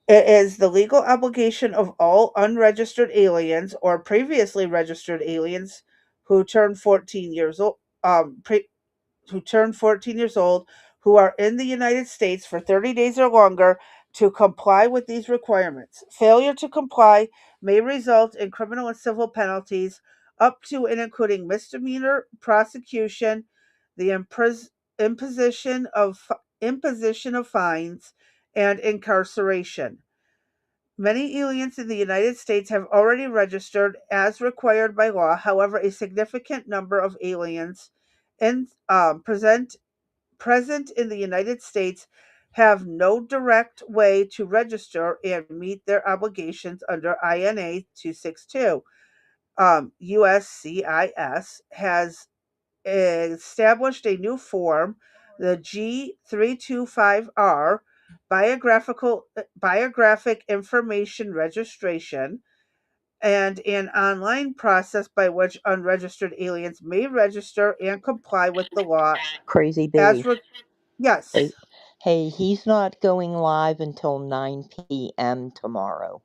It is the legal obligation of all unregistered aliens or previously registered aliens who turn 14 years old, who turn 14 years old, who are in the United States for 30 days or longer, to comply with these requirements. Failure to comply may result in criminal and civil penalties up to and including misdemeanor prosecution, the imposition of fines, and incarceration. Many aliens in the United States have already registered as required by law. However, a significant number of aliens in, present in the United States have no direct way to register and meet their obligations under INA 262. USCIS has established a new form, the G325R, biographic information registration, and an online process by which unregistered aliens may register and comply with the law. Crazy As Bee. Yes. Hey, he's not going live until 9 p.m. tomorrow.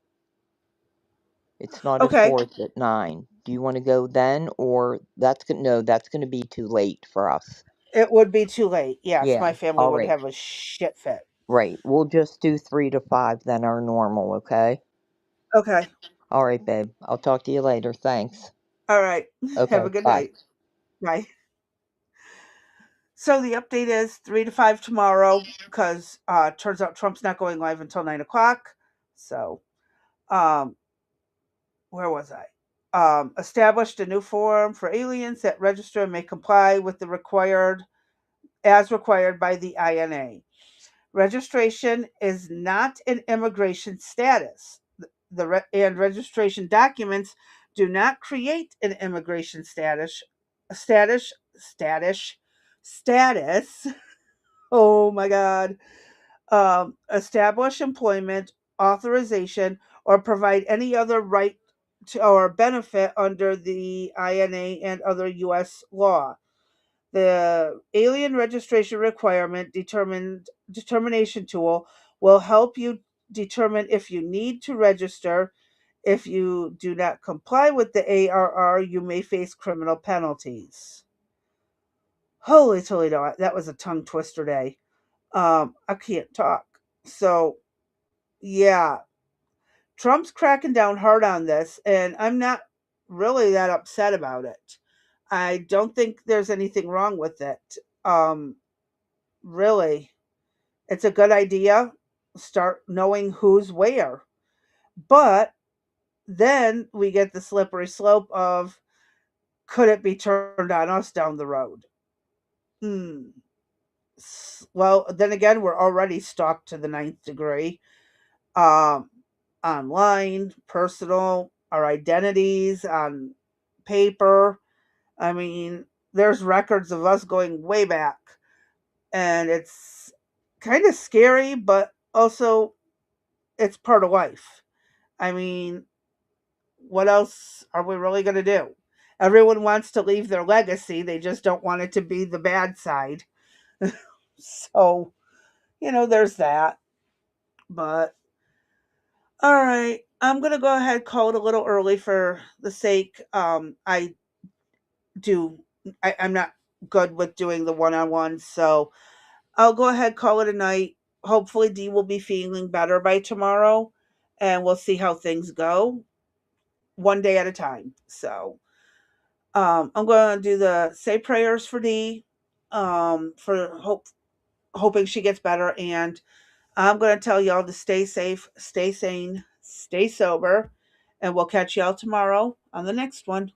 It's not his Okay. fourth at 9. Do you want to go then, or that's going to be too late for us. It would be too late. Yes, Yeah. my family All would right. have a shit fit. Right. We'll just do 3 to 5 then, our normal, okay? Okay. All right, babe. I'll talk to you later. Thanks. All right. Okay. Have a good Bye. night. Bye. So the update is 3 to 5 tomorrow because turns out Trump's not going live until 9 o'clock. So, where was I? Established a new form for aliens that register and may comply with the required by the INA. Registration is not an immigration status. And registration documents do not create an immigration status. Oh my God. Establish employment authorization or provide any other right to or benefit under the INA and other U.S. law. The alien registration requirement determination tool will help you determine if you need to register. If you do not comply with the ARR, you may face criminal penalties. Holy Toledo, that was a tongue twister day. I can't talk. So, yeah, Trump's cracking down hard on this, and I'm not really that upset about it. I don't think there's anything wrong with it. Really, it's a good idea. Start knowing who's where. But then we get the slippery slope of, could it be turned on us down the road? Well, then again, we're already stalked to the ninth degree. Um, Online, personal, our identities on paper. I mean, there's records of us going way back. And it's kind of scary, but also it's part of life. I mean, what else are we really going to do? Everyone wants to leave their legacy, they just don't want it to be the bad side. So, there's that. But, all right, I'm going to go ahead and call it a little early for the sake. I do. I'm not good with doing the one-on-ones, so I'll go ahead, call it a night. Hopefully Dee will be feeling better by tomorrow, and we'll see how things go, one day at a time. So I'm going to do the say prayers for Dee, for hoping she gets better, and I'm going to tell y'all to stay safe, stay sane, stay sober, and we'll catch y'all tomorrow on the next one.